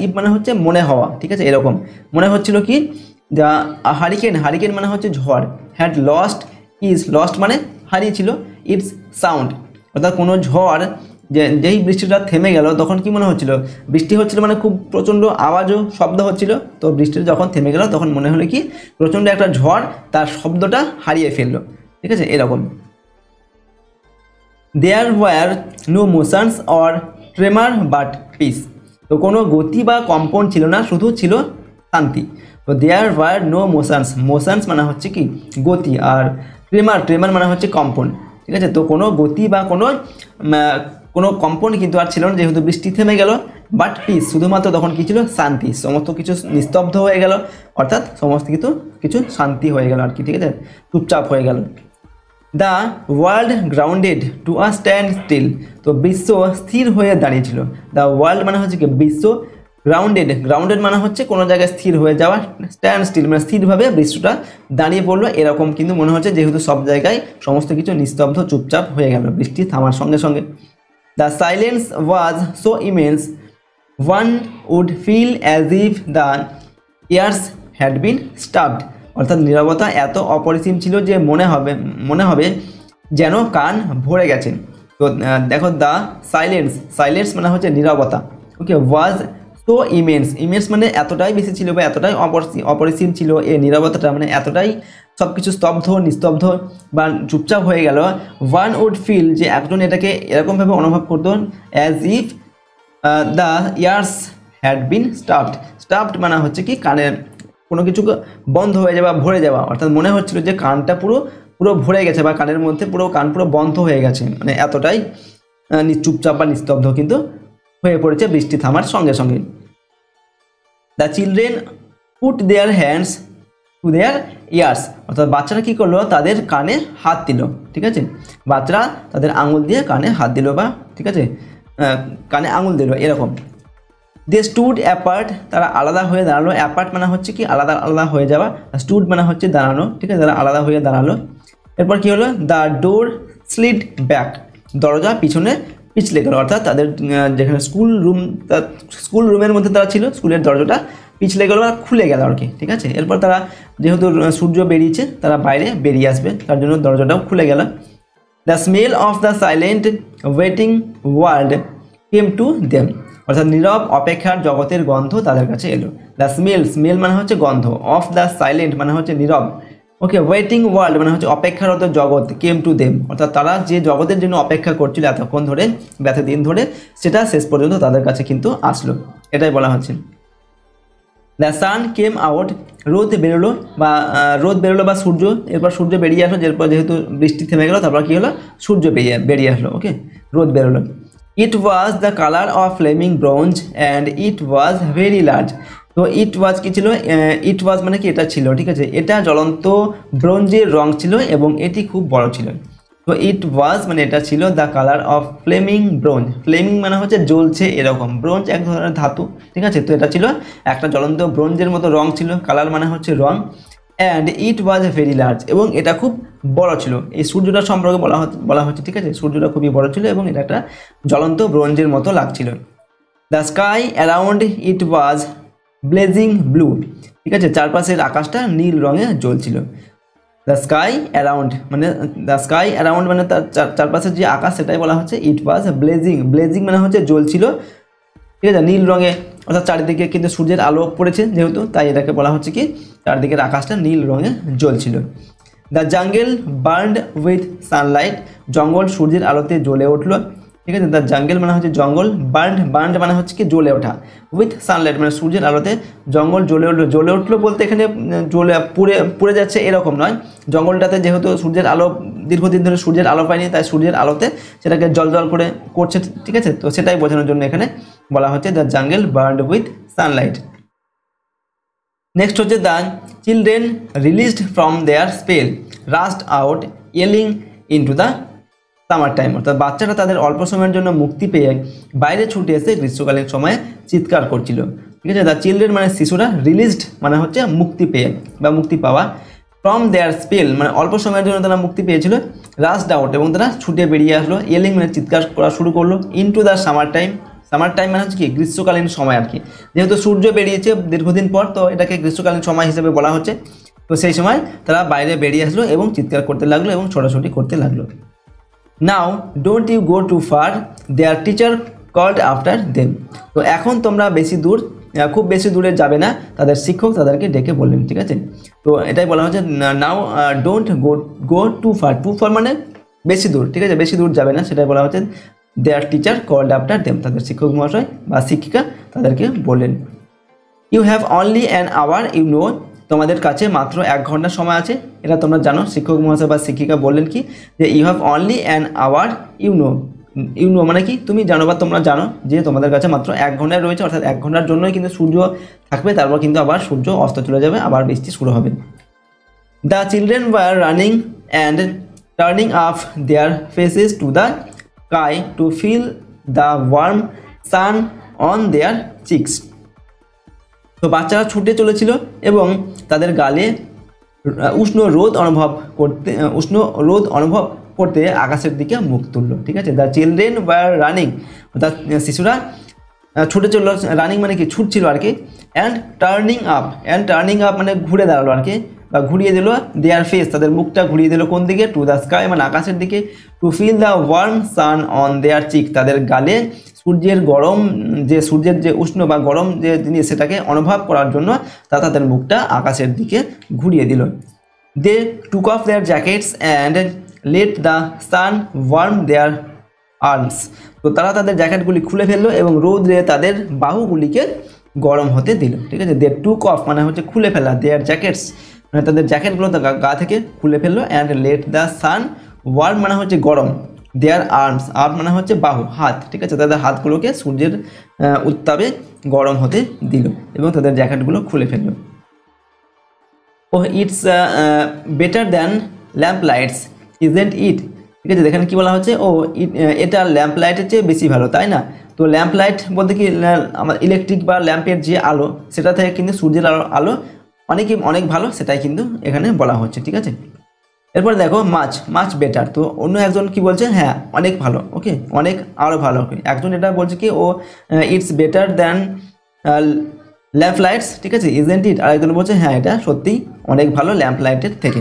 ইফ মানে হচ্ছে মনে হওয়া, ঠিক আছে, এরকম মনে হচ্ছিল কি, যা হারিকেন মানে হচ্ছে ঝড়, হ্যাড লস্ট মানে হারিয়েছিল, ইটস সাউন্ড, অর্থাৎ কোনো ঝড় যেই বৃষ্টিটা থেমে গেল তখন কি মনে হচ্ছিল, বৃষ্টি হচ্ছিল মানে খুব প্রচণ্ড আওয়াজও শব্দ হচ্ছিল, তো বৃষ্টিটা যখন থেমে গেল তখন মনে হলো কি প্রচণ্ড একটা ঝড় তার শব্দটা হারিয়ে ফেললো, ঠিক আছে, এরকম। There were no motions or tremor but peace, তো কোনো গতি বা কম্পন ছিল না, শুধু ছিল শান্তি। তো দেয়ার ওয়ার নো মোশনস মানে হচ্ছে কি গতি, আর ট্রেমার মানে হচ্ছে কম্পন, ঠিক আছে। তো কোনো গতি বা কোনো কম্পন কিন্তু আর ছিল না যেহেতু বৃষ্টি থেমে গেল, বাট পিস শুধুমাত্র তখন কী ছিল, শান্তি, সমস্ত কিছু নিস্তব্ধ হয়ে গেল, অর্থাৎ সমস্ত কিছু শান্তি হয়ে গেল আর কি, ঠিক আছে, চুপচাপ হয়ে গেল। The world grounded to a standstill, তো বিশ্ব স্থির হয়ে দাঁড়িয়েছিল। দ্য ওয়ার্ল্ড মানে হচ্ছে কি বিশ্ব, গ্রাউন্ডেড মানে হচ্ছে কোনো জায়গায় স্থির হয়ে যাওয়া, স্ট্যান্ড স্টিল মানে স্থিরভাবে বিশ্বটা দাঁড়িয়ে পড়লো, এরকম কিন্তু মনে হচ্ছে যেহেতু সব জায়গায় সমস্ত কিছু নিস্তব্ধ চুপচাপ হয়ে গেল বৃষ্টি থামার সঙ্গে সঙ্গে। The silence was so immense one would feel as if the ears had been stuffed, অর্থাৎ নীরবতা এত অপরিসীম ছিল যে মনে হবে যেন কান ভরে গেছে। তো দেখো দ্য সাইলেন্স মানে হচ্ছে নীরবতা, ওকে, ওয়াজ সো ইমেন্স মানে এতটাই বেশি ছিল বা এতটাই অপরিসীম ছিল, এই নীরবতাটা মানে এতটাই সব কিছু নিস্তব্ধ বা চুপচাপ হয়ে গেল। ওয়ান উড ফিল, যে একজন এটাকে এরকমভাবে অনুভব করতো, as if the ears had been stuffed মানে হচ্ছে কি কানের কোনো কিছু বন্ধ হয়ে যাওয়া, ভরে যাওয়া, অর্থাৎ মনে হচ্ছিল যে কানটা পুরো ভরে গেছে বা কানের মধ্যে কান পুরো বন্ধ হয়ে গেছে, মানে এতটাই চুপচাপ বা নিস্তব্ধ কিন্তু হয়ে পড়েছে বৃষ্টি থামার সঙ্গে সঙ্গে। The children put their hands to their years, অর্থাৎ বাচ্চারা কী করলো, তাদের কানে হাত দিল, ঠিক আছে, বাচ্চারা তাদের আঙুল দিয়ে কানে হাত দিল বা ঠিক আছে কানে আঙুল দিল, এরকম। দে স্টুড অ্যাপার্ট, তারা আলাদা হয়ে দাঁড়ালো, অ্যাপার্ট মানে হচ্ছে কি আলাদা হয়ে যাওয়া, স্টুড মানে হচ্ছে দাঁড়ানো, ঠিক আছে, তারা আলাদা হয়ে দাঁড়ালো। এরপর কি হলো, দ্য ডোর স্লিড ব্যাক, দরজা পিছনে পিছলে গেল, অর্থাৎ তাদের যেখানে স্কুল রুমের মধ্যে তারা ছিল, স্কুলের দরজাটা পিছলে গেল আর খুলে গেল আর কি, ঠিক আছে। এরপর তারা যেহেতু সূর্য বেরিয়েছে তারা বাইরে বেরিয়ে আসবে, তার জন্য দরজাটাও খুলে গেল। The smell of the silent waiting world came to them, অর্থাৎ নীরব অপেক্ষার জগতের গন্ধ তাদের কাছে এলো। দ্য স্মেল মানে হচ্ছে গন্ধ, অফ দ্য সাইলেন্ট মানে হচ্ছে নীরব, ওকে, ওয়েটিং ওয়ার্ল্ড মানে হচ্ছে অপেক্ষারত জগৎ, কেম টু দেম, অর্থাৎ তারা যে জগতের জন্য অপেক্ষা করছিল এতক্ষণ ধরে, এতদিন ধরে, সেটা শেষ পর্যন্ত তাদের কাছে কিন্তু আসলো, এটাই বলা হচ্ছে। দ্য সান কেম আউট, রোদ বেরোলো বা সূর্য, এরপর সূর্য বেরিয়ে আসলো, এরপর যেহেতু বৃষ্টি থেমে গেলো তারপর কী হলো, সূর্য বেরিয়ে আসলো, ওকে, রোদ বেরোলো। It was the colour of flaming bronze and it was very large. তো ইট ওয়াজ কী ছিল, ইট ওয়াজ মানে কি এটা ছিল, ঠিক আছে, এটা জ্বলন্ত ব্রোঞ্জের রং ছিল এবং এটি খুব বড় ছিল। তো ইট ওয়াজ মানে এটা ছিল the colour of flaming bronze, flaming মানে হচ্ছে জ্বলছে এরকম, ব্রোঞ্জ এক ধরনের ধাতু, ঠিক আছে। তো এটা ছিল একটা জ্বলন্ত ব্রোঞ্জের মতো রং ছিল, কালার মানে হচ্ছে রং, and it was very large, এবং এটা খুব বড় ছিল। এই সূর্যটার সম্পর্কে বলা হচ্ছে, ঠিক আছে, সূর্যটা খুবই বড় ছিল এবং এটা একটা জ্বলন্ত ব্রোঞ্জের মতো লাগছিল। The sky around it was blazing blue, ঠিক আছে, চারপাশের আকাশটা নীল রঙে জ্বলছিল। দ্য স্কাই অ্যারাউন্ড মানে তার চারপাশের যে আকাশ সেটাই বলা হচ্ছে ইট ওয়াজ ব্লেজিং মানে হচ্ছে জ্বলছিল, ঠিক আছে, নীল রঙে, অর্থাৎ চারিদিকে কিন্তু সূর্যের আলো পড়েছে যেহেতু, তাই এটাকে বলা হচ্ছে কি চারদিকের আকাশটা নীল রঙে জ্বলছিল। The jungle burned with sunlight, জঙ্গল সূর্যের আলোতে জ্বলে উঠলো, ঠিক আছে। দ্য জাঙ্গেল মানে হচ্ছে জঙ্গল, বার্নড মানে হচ্ছে কি জ্বলে ওঠা, উইথ সানলাইট মানে সূর্যের আলোতে জঙ্গল জ্বলে উঠলো বলতে এখানে পুড়ে যাচ্ছে এরকম নয়, জঙ্গলটাতে যেহেতু সূর্যের আলো দীর্ঘদিন ধরে সূর্যের আলো পায়নি, তাই সূর্যের আলোতে সেটাকে জল করে করছে, ঠিক আছে। তো সেটাই বোঝানোর জন্য এখানে বলা হচ্ছে the jungle burned with sunlight. Next হচ্ছে the children released from their spell rushed out yelling into the summer time, অর্থাৎ বাচ্চারা তাদের অল্প সময়ের জন্য মুক্তি পেয়ে বাইরে ছুটে এসে গ্রীষ্মকালীন সময়ে চিৎকার করছিল, ঠিক আছে। দ্য চিলড্রেন মানে শিশুরা, রিলিজড মানে হচ্ছে মুক্তি পেয়ে বা মুক্তি পাওয়া, ফ্রম দেয়ার স্পেল মানে অল্প সময়ের জন্য তারা মুক্তি পেয়েছিল, রাস্ট আউট এবং তারা ছুটে বেরিয়ে আসলো, ইয়েলিং মানে চিৎকার করা শুরু করলো, ইনটু দ্য সামার টাইম মানে হচ্ছে কি গ্রীষ্মকালীন সময় আর কি, যেহেতু সূর্য বেরিয়েছে দীর্ঘদিন পর, তো এটাকে গ্রীষ্মকালীন সময় হিসেবে বলা হচ্ছে। তো সেই সময় তারা বাইরে বেরিয়ে আসলো এবং চিৎকার করতে লাগলো এবং ছোটাছুটি করতে লাগলো। Now don't you go too far, their teacher called after them, তো এখন তোমরা খুব বেশি দূরে যাবে না, তাদের শিক্ষক তাদেরকে ডেকে বললেন, ঠিক আছে। তো এটাই বলা হচ্ছে now don't go too fur মানে বেশি দূর, ঠিক আছে, বেশি দূর যাবে না, সেটাই বলা হচ্ছে their teacher called after them, তাদের শিক্ষক মহাশয় বা শিক্ষিকা তাদেরকে বললেন। You have only an hour, you know, তোমাদের কাছে মাত্র 1 ঘন্টা সময় আছে, এটা তোমরা জানো। শিক্ষক মহাশয় বা শিক্ষিকা বললেন কি যে you have only an hour, you know মানে কি তুমি জানো বা তোমরা জানো যে তোমাদের কাছে মাত্র 1 ঘন্টা রয়েছে, অর্থাৎ 1 ঘন্টার জন্যই কিন্তু সূর্য থাকবে, তারপর কিন্তু আবার সূর্য অস্ত চলে যাবে, আবার বৃষ্টি শুরু হবে। The children were running and turning up their faces to the sky to feel the warm sun on their cheeks, তো বাচ্চারা ছুটে চলেছিল এবং তাদের গালে উষ্ণ রোদ অনুভব করতে আকাশের দিকে মুখ তুললো, ঠিক আছে। দ্য চিলড্রেন ওয়ার রানিং, অর্থাৎ শিশুরা ছুটে চললো, রানিং মানে কি ছুটছিল আর কি, অ্যান্ড টার্নিং আপ মানে ঘুরে দাঁড়ালো আর কি, বা ঘুরিয়ে দিল দেয়ার ফেস, তাদের মুখটা ঘুরিয়ে দিল কোন দিকে, টু দ্য স্কাই মানে আকাশের দিকে, to feel the warm sun on their cheek, তাদের গালে সূর্যের যে উষ্ণ বা গরম যে জিনিস সেটাকে অনুভব করার জন্য তারা তাদের মুখটা আকাশের দিকে ঘুরিয়ে দিল। They took off their jackets and let the sun warm their arms, তো তারা তাদের জ্যাকেটগুলি খুলে ফেললো এবং রোদে তাদের বাহুগুলিকে গরম হতে দিল, ঠিক আছে। দে টুক অফ মানে হচ্ছে খুলে ফেলা, দেয়ার জ্যাকেটস মানে তাদের জ্যাকেটগুলো গা থেকে খুলে ফেললো, and let the sun warm মানে হচ্ছে গরম, দেয়ার আর্ম মানে হচ্ছে বাহু, হাত, ঠিক আছে, তাদের হাতগুলোকে সূর্যের উত্তাপে গরম হতে দিল এবং তাদের জ্যাকেটগুলো খুলে ফেললো। Oh it's better than lamp lights isn't it, ঠিক আছে। এখানে কী বলা হচ্ছে, এটা ল্যাম্প লাইটের চেয়ে বেশি ভালো, তাই না। তো ল্যাম্প লাইট বলতে কি আমার ইলেকট্রিক বা ল্যাম্পের যে আলো সেটা থেকে কিন্তু সূর্যের আলো অনেক ভালো, সেটাই কিন্তু এখানে বলা হচ্ছে, ঠিক আছে। এরপর দেখো মাচ, মাচ বেটার। তো অন্য একজন কি বলছে, হ্যাঁ অনেক ভালো, ওকে অনেক আরও ভালো। ওকে, একজন এটা বলছে কি oh it's better than lamp lights, ঠিক আছে, ইজেন্ট ইট। আর একজন বলছে হ্যাঁ এটা সত্যিই অনেক ভালো ল্যাম্প লাইটের থেকে।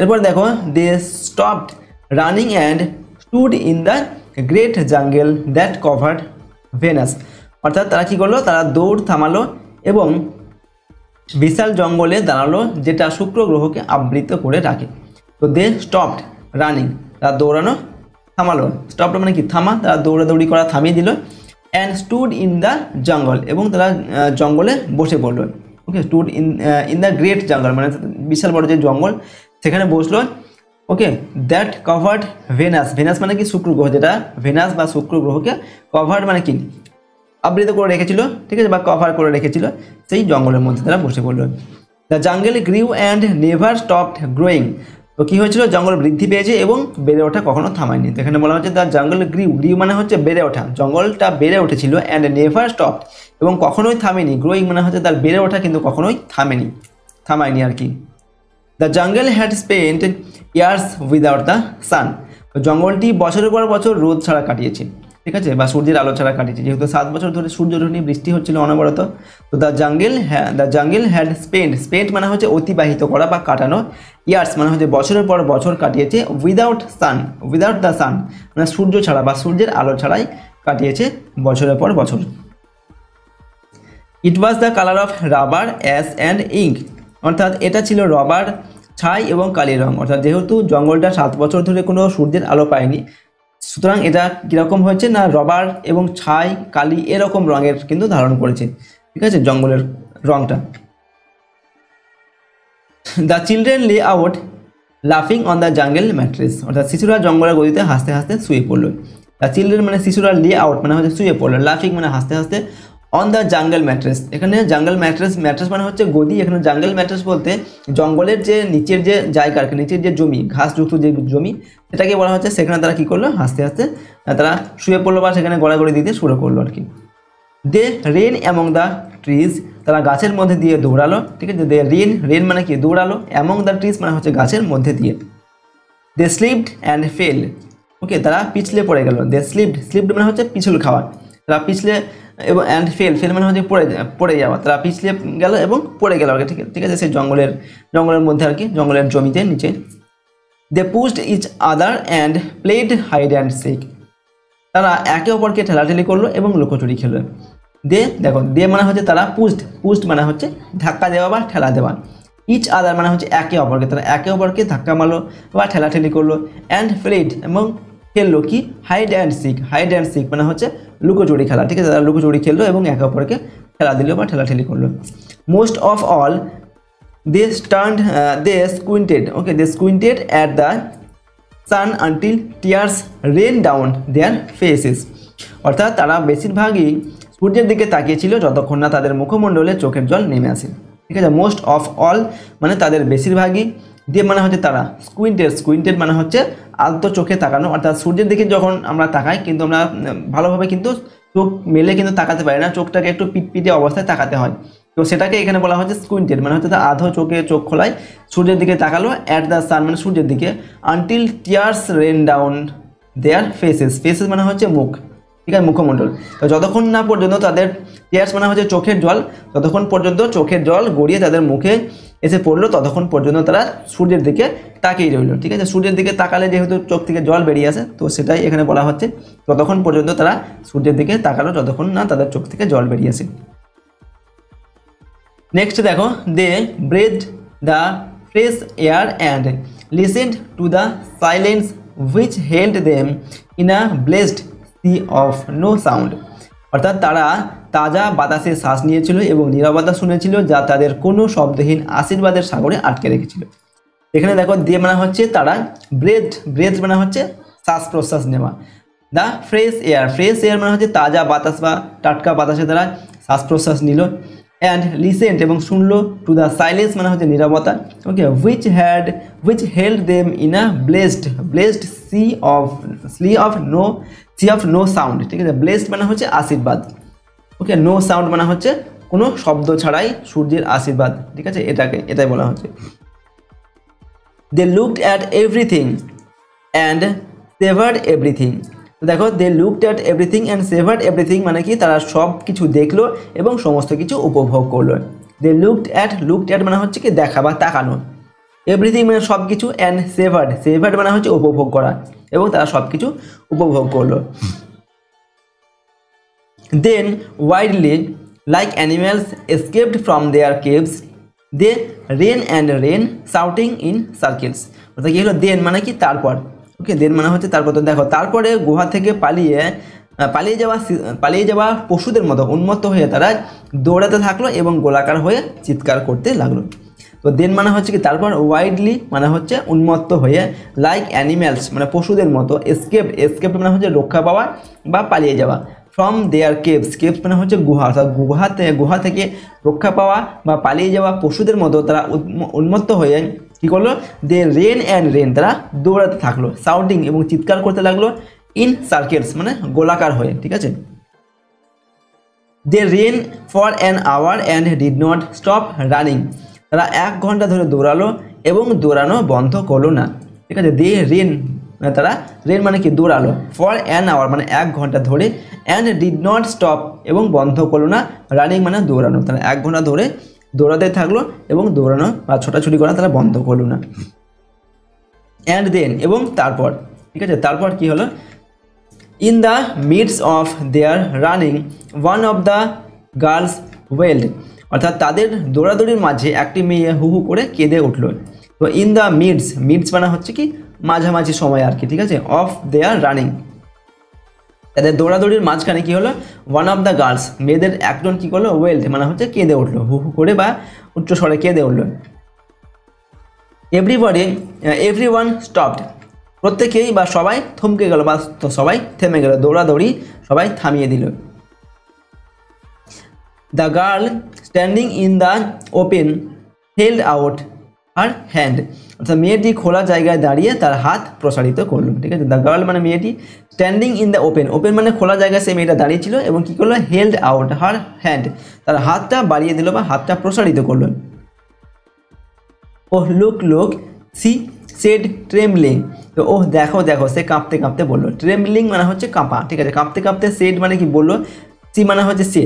এরপর দেখো they stopped running and stood in the great jungle that covered Venus. অর্থাৎ তারা কী করলো, তারা দৌড় থামালো এবং বিশাল জঙ্গলে দাঁড়ালো যেটা শুক্র গ্রহকে আবৃত করে রাখে। তো দে স্টপড রানিং, তারা দৌড়ানো থামালো। স্টপড মানে কি, থামা, তারা দৌড়াদৌড়ি করা থামিয়ে দিল। And stood in the jungle, এবং তারা জঙ্গলে বসে পড়লো। ওকে, স্টুড ইন দ্য গ্রেট জঙ্গল মানে বিশাল বড় যে জঙ্গল সেখানে বসলো। ওকে, দ্যাট কভার্ড ভেনাস, ভেনাস মানে কি শুক্র গ্রহ, যেটা ভেনাস বা শুক্র গ্রহকে কভার্ড মানে কি আবৃত করে রেখেছিল, ঠিক আছে, বা কভার করে রেখেছিল, সেই জঙ্গলের মধ্যে তারা বসে পড়লো। The jungle গ্রিউ and never stopped growing. তো কী হয়েছিল, জঙ্গল বৃদ্ধি পেয়েছে এবং বেড়ে ওঠা কখনো থামায়নি। তো এখানে বলা হচ্ছে দ্য জঙ্গল গ্রিউ, গ্রিউ মানে হচ্ছে বেড়ে ওঠা, জঙ্গলটা বেড়ে উঠেছিল, অ্যান্ড নেভার স্টপড এবং কখনোই থামেনি, গ্রোয়িং মানে হচ্ছে তার বেড়ে ওঠা কিন্তু কখনোই থামায়নি আর কি। The jungle had spent years without the sun. তো জঙ্গলটি বছরের পর বছর রোদ ছাড়া কাটিয়েছে, ঠিক আছে, বা সূর্যের আলো ছাড়া কাটিয়েছে, যেহেতু 7 বছর ধরে সূর্যরশ্মি বৃষ্টি হচ্ছিল অনবরত। তো দ্য জঙ্গল হ্যাড স্পেন্ট মানে হচ্ছে অতিবাহিত করা বা কাটানো, ইয়ার্স মানে হচ্ছে বছরের পর বছর কাটিয়েছে, উইদাউট দ্য সান মানে সূর্য ছাড়া বা সূর্যের আলো ছাড়াই কাটিয়েছে বছরের পর বছর। It was the colour of rubber ash and ink. অর্থাৎ এটা ছিল রবার, ছাই এবং কালি রং। অর্থাৎ যেহেতু জঙ্গলটা 7 বছর ধরে কোনো সূর্যের আলো পায়নি, সুতরাং এটা কীরকম হয়েছে না রবার এবং ছাই কালি এরকম রঙের কিন্তু ধারণ করেছে, ঠিক আছে, জঙ্গলের রঙটা। দ্য চিলড্রেন লে আউট লাফিং অন দ্য জঙ্গল ম্যাট্রেস। অর্থাৎ শিশুরা জঙ্গলের গদিতে হাসতে হাসতে শুয়ে পড়লো। দ্য চিলড্রেন মানে শিশুরা, লে আউট মানে হচ্ছে শুয়ে পড়লো, লাফিং মানে হাসতে হাসতে, অন দ্য জঙ্গল ম্যাট্রেস, এখানে জঙ্গল ম্যাট্রেস মানে হচ্ছে গদি, এখানে জঙ্গল ম্যাট্রেস বলতে জঙ্গলের যে নিচের যে জায়গা আর কি, নিচের যে জমি, ঘাসযুক্ত যে জমি, সেটাকে বলা হচ্ছে। সেখানে তারা কী করলো, হাসতে হাসতে তারা শুয়ে পড়লো বা সেখানে গড়াগড়ি দিতে শুরু করলো আর কি। দে রেন অ্যামং দ্য ট্রিজ, তারা গাছের মধ্যে দিয়ে দৌড়ালো, ঠিক আছে, দে রেন মানে কি দৌড়ালো, অ্যামং দ্য ট্রিজ মানে হচ্ছে গাছের মধ্যে দিয়ে। দে স্লিপড অ্যান্ড ফেল, ওকে, তারা পিছলে পড়ে গেল। দে স্লিপড মানে হচ্ছে পিছল খাওয়া, তারা পিছলে, এবং অ্যান্ড ফেল মানে হচ্ছে পড়ে যাওয়া, তারা পিছলে গেল এবং পড়ে গেল আর কি, ঠিক আছে, সেই জঙ্গলের মধ্যে আর কি, জঙ্গলের জমিতে নিচে। They pushed each other and played hide and seek, তারা একে অপরকে ঠেলাঠেলি করলো এবং লুকোচুরি খেলো। দে মানে হচ্ছে তারা, পুশড মানে হচ্ছে ধাক্কা দেওয়া বা ঠেলা দেওয়া, ইচ আদার মানে হচ্ছে একে অপরকে, তারা একে অপরকে ধাক্কা মারলো বা ঠেলাঠেলি করলো, অ্যান্ড প্লেড এবং খেললো কি হাইড অ্যান্ড সিক মানে হচ্ছে লুকোচুরি খেলা, ঠিক আছে, তারা লুকোচুরি খেললো এবং একে অপরকে খেলা দিল বা ঠেলাঠেলি করলো। Most of all they squinted at the sun until tears ran down their faces. অর্থাৎ তারা বেশিরভাগই সূর্যের দিকে তাকিয়েছিল যতক্ষণ না তাদের মুখমণ্ডলে চোখের জল নেমে আসে, ঠিক আছে। মোস্ট অফ অল মানে তাদের বেশিরভাগই, দিয়ে মানে হচ্ছে তারা, স্কুইন্টেড মানে হচ্ছে আলতো চোখে তাকানো। অর্থাৎ সূর্যের দিকে যখন আমরা তাকাই কিন্তু আমরা ভালোভাবে কিন্তু চোখ মেলে কিন্তু তাকাতে পারি না, চোখটাকে একটু পিটপিটে অবস্থায় তাকাতে হয়। তো সেটাকে এখানে বলা হচ্ছে স্কুইন্টেড, মানে হচ্ছে তার আধো চোখ খোলায় সূর্যের দিকে তাকালো, অ্যাট দ্য সান মানে সূর্যের দিকে, until tears ran down their faces মানে হচ্ছে মুখ, ঠিক আছে, মুখমণ্ডল। তো যতক্ষণ না পর্যন্ত তাদের টিয়ার্স মানে হচ্ছে চোখের জল, ততক্ষণ পর্যন্ত চোখের জল গড়িয়ে তাদের মুখে এসে পড়লো, ততক্ষণ পর্যন্ত তারা সূর্যের দিকে তাকিয়ে রইল, ঠিক আছে। সূর্যের দিকে তাকালে যেহেতু চোখ থেকে জল বেরিয়ে আসে, তো সেটাই এখানে বলা হচ্ছে, ততক্ষণ পর্যন্ত তারা সূর্যের দিকে তাকালো যতক্ষণ না তাদের চোখ থেকে জল বেরিয়ে আসে। নেক্সট দেখো, they breathed the fresh air and listened to the silence which held them in a blessed sea of no sound. অর্থাৎ তারা তাজা বাতাসে শ্বাস নিয়েছিল এবং নীরবতা শুনেছিল যা তাদের কোনো শব্দহীন আশীর্বাদের সাগরে আটকে রেখেছিল। এখানে দেখো দিয়ে মানে হচ্ছে তারা, ব্রেথ মানে হচ্ছে শ্বাস প্রশ্বাস নেওয়া, দ্য ফ্রেশ এয়ার মানে হচ্ছে তাজা বাতাস বা টাটকা বাতাসে তারা শ্বাস প্রশ্বাস নিল, অ্যান্ড লিসেন্ট এবং শুনলো, টু দ্য সাইলেন্স মানে হচ্ছে নীরবতা, okay, which held them in a blessed sea of no sound, ঠিক আছে। ব্লেসড মানে হচ্ছে আশীর্বাদ, ওকে, নো সাউন্ড মানে হচ্ছে কোনো শব্দ ছাড়াই সূর্যের আশীর্বাদ, ঠিক আছে, এটাই বলা হচ্ছে। They looked at everything and savoured everything. দেখো they looked at everything and savoured everything মানে কি তারা সব কিছু দেখলো এবং সমস্ত কিছু উপভোগ করলো। দে লুকড অ্যাট মানে হচ্ছে কি দেখা বা তাকানো, এভরিথিং মানে সব কিছু, অ্যান্ড সেভার্ড মানে হচ্ছে উপভোগ করা, এবং তারা সব কিছু উপভোগ করলো। Then wildly like animals escaped from their caves they ran shouting in circles. অর্থাৎ কি হলো দেন মানে কি তারপর, ওকে দেন মানে হচ্ছে তারপর। তো দেখো তারপরে গুহা থেকে পালিয়ে যাওয়া পশুদের মতো উন্মত্ত হয়ে তারা দৌড়াতে থাকলো এবং গোলাকার হয়ে চিৎকার করতে লাগলো। তো দেন মানে হচ্ছে কি তারপর, ওয়াইডলি মানে হচ্ছে উন্মত্ত হয়ে, লাইক অ্যানিম্যালস মানে পশুদের মতো, এসকেপ মানে হচ্ছে রক্ষা পাওয়া বা পালিয়ে যাওয়া, ফ্রম দেয়ার কেভস মানে হচ্ছে গুহা, অর্থাৎ গুহা থেকে রক্ষা পাওয়া বা পালিয়ে যাওয়া পশুদের মতো তারা উন্মত্ত হয়ে কী করলো, দে রেন তারা দৌড়াতে থাকলো, সাউন্ডিং এবং চিৎকার করতে লাগলো, ইন সার্কেলস মানে গোলাকার হয়ে, ঠিক আছে। They ran for an hour and did not stop running. তারা 1 ঘন্টা ধরে দৌড়ালো এবং দৌড়ানো বন্ধ করলো না, ঠিক আছে। দে রেন মানে কি দৌড়ালো, ফর অ্যান আওয়ার মানে 1 ঘন্টা ধরে, অ্যান্ড ডিড নট স্টপ এবং বন্ধ করলো না, রানিং মানে দৌড়ানো। তারা 1 ঘন্টা ধরে দৌড়াতে থাকলো এবং দৌড়ানো বা ছোটাছুটি করা তারা বন্ধ করলো না। অ্যান্ড দেন এবং তারপর, ঠিক আছে। তারপর কি হলো, in the midst of their running one of the girls wailed. অর্থাৎ তাদের দৌড়াদৌড়ির মাঝে একটি মেয়ে হু হু করে কেঁদে উঠল। তো ইন দ্য মিডস মানে হচ্ছে কি মাঝামাঝি সময় আর কি, ঠিক আছে। অফ দেয়ার রানিং তাদের দৌড়াদৌড়ির মাঝখানে কি হলো, ওয়ান অফ দ্য গার্লস মেয়েদের একজন কি করলো, ওয়েল্ড মানে হচ্ছে কেঁদে উঠলো, হু হু করে বা উচ্চস্বরে কেঁদে উঠলো। এভরিওয়ান স্টপড, প্রত্যেকেই বা সবাই থমকে গেল বা সবাই থেমে গেল, দৌড়াদৌড়ি সবাই থামিয়ে দিল। The girl standing in the open held out her hand. অর্থাৎ মেয়েটি খোলা জায়গায় দাঁড়িয়ে তার হাত প্রসারিত করলো, ঠিক আছে। দ্য গার্ল মানে মেয়েটি, স্ট্যান্ডিং ইন দ্য ওপেন মানে খোলা জায়গায় সে মেয়েটা দাঁড়িয়েছিল এবং কী করলো, হেল্ড আউট হার হ্যান্ড তার হাতটা বাড়িয়ে দিল বা হাতটা প্রসারিত করলো। ও লুক সি সেড ট্রেমলিং। তো ও দেখো সে কাঁপতে কাঁপতে বললো, ট্রেমলিং মানে হচ্ছে কাঁপা, ঠিক আছে। কাঁপতে কাঁপতে সেড মানে কি বললো, সি মানে হচ্ছে সে,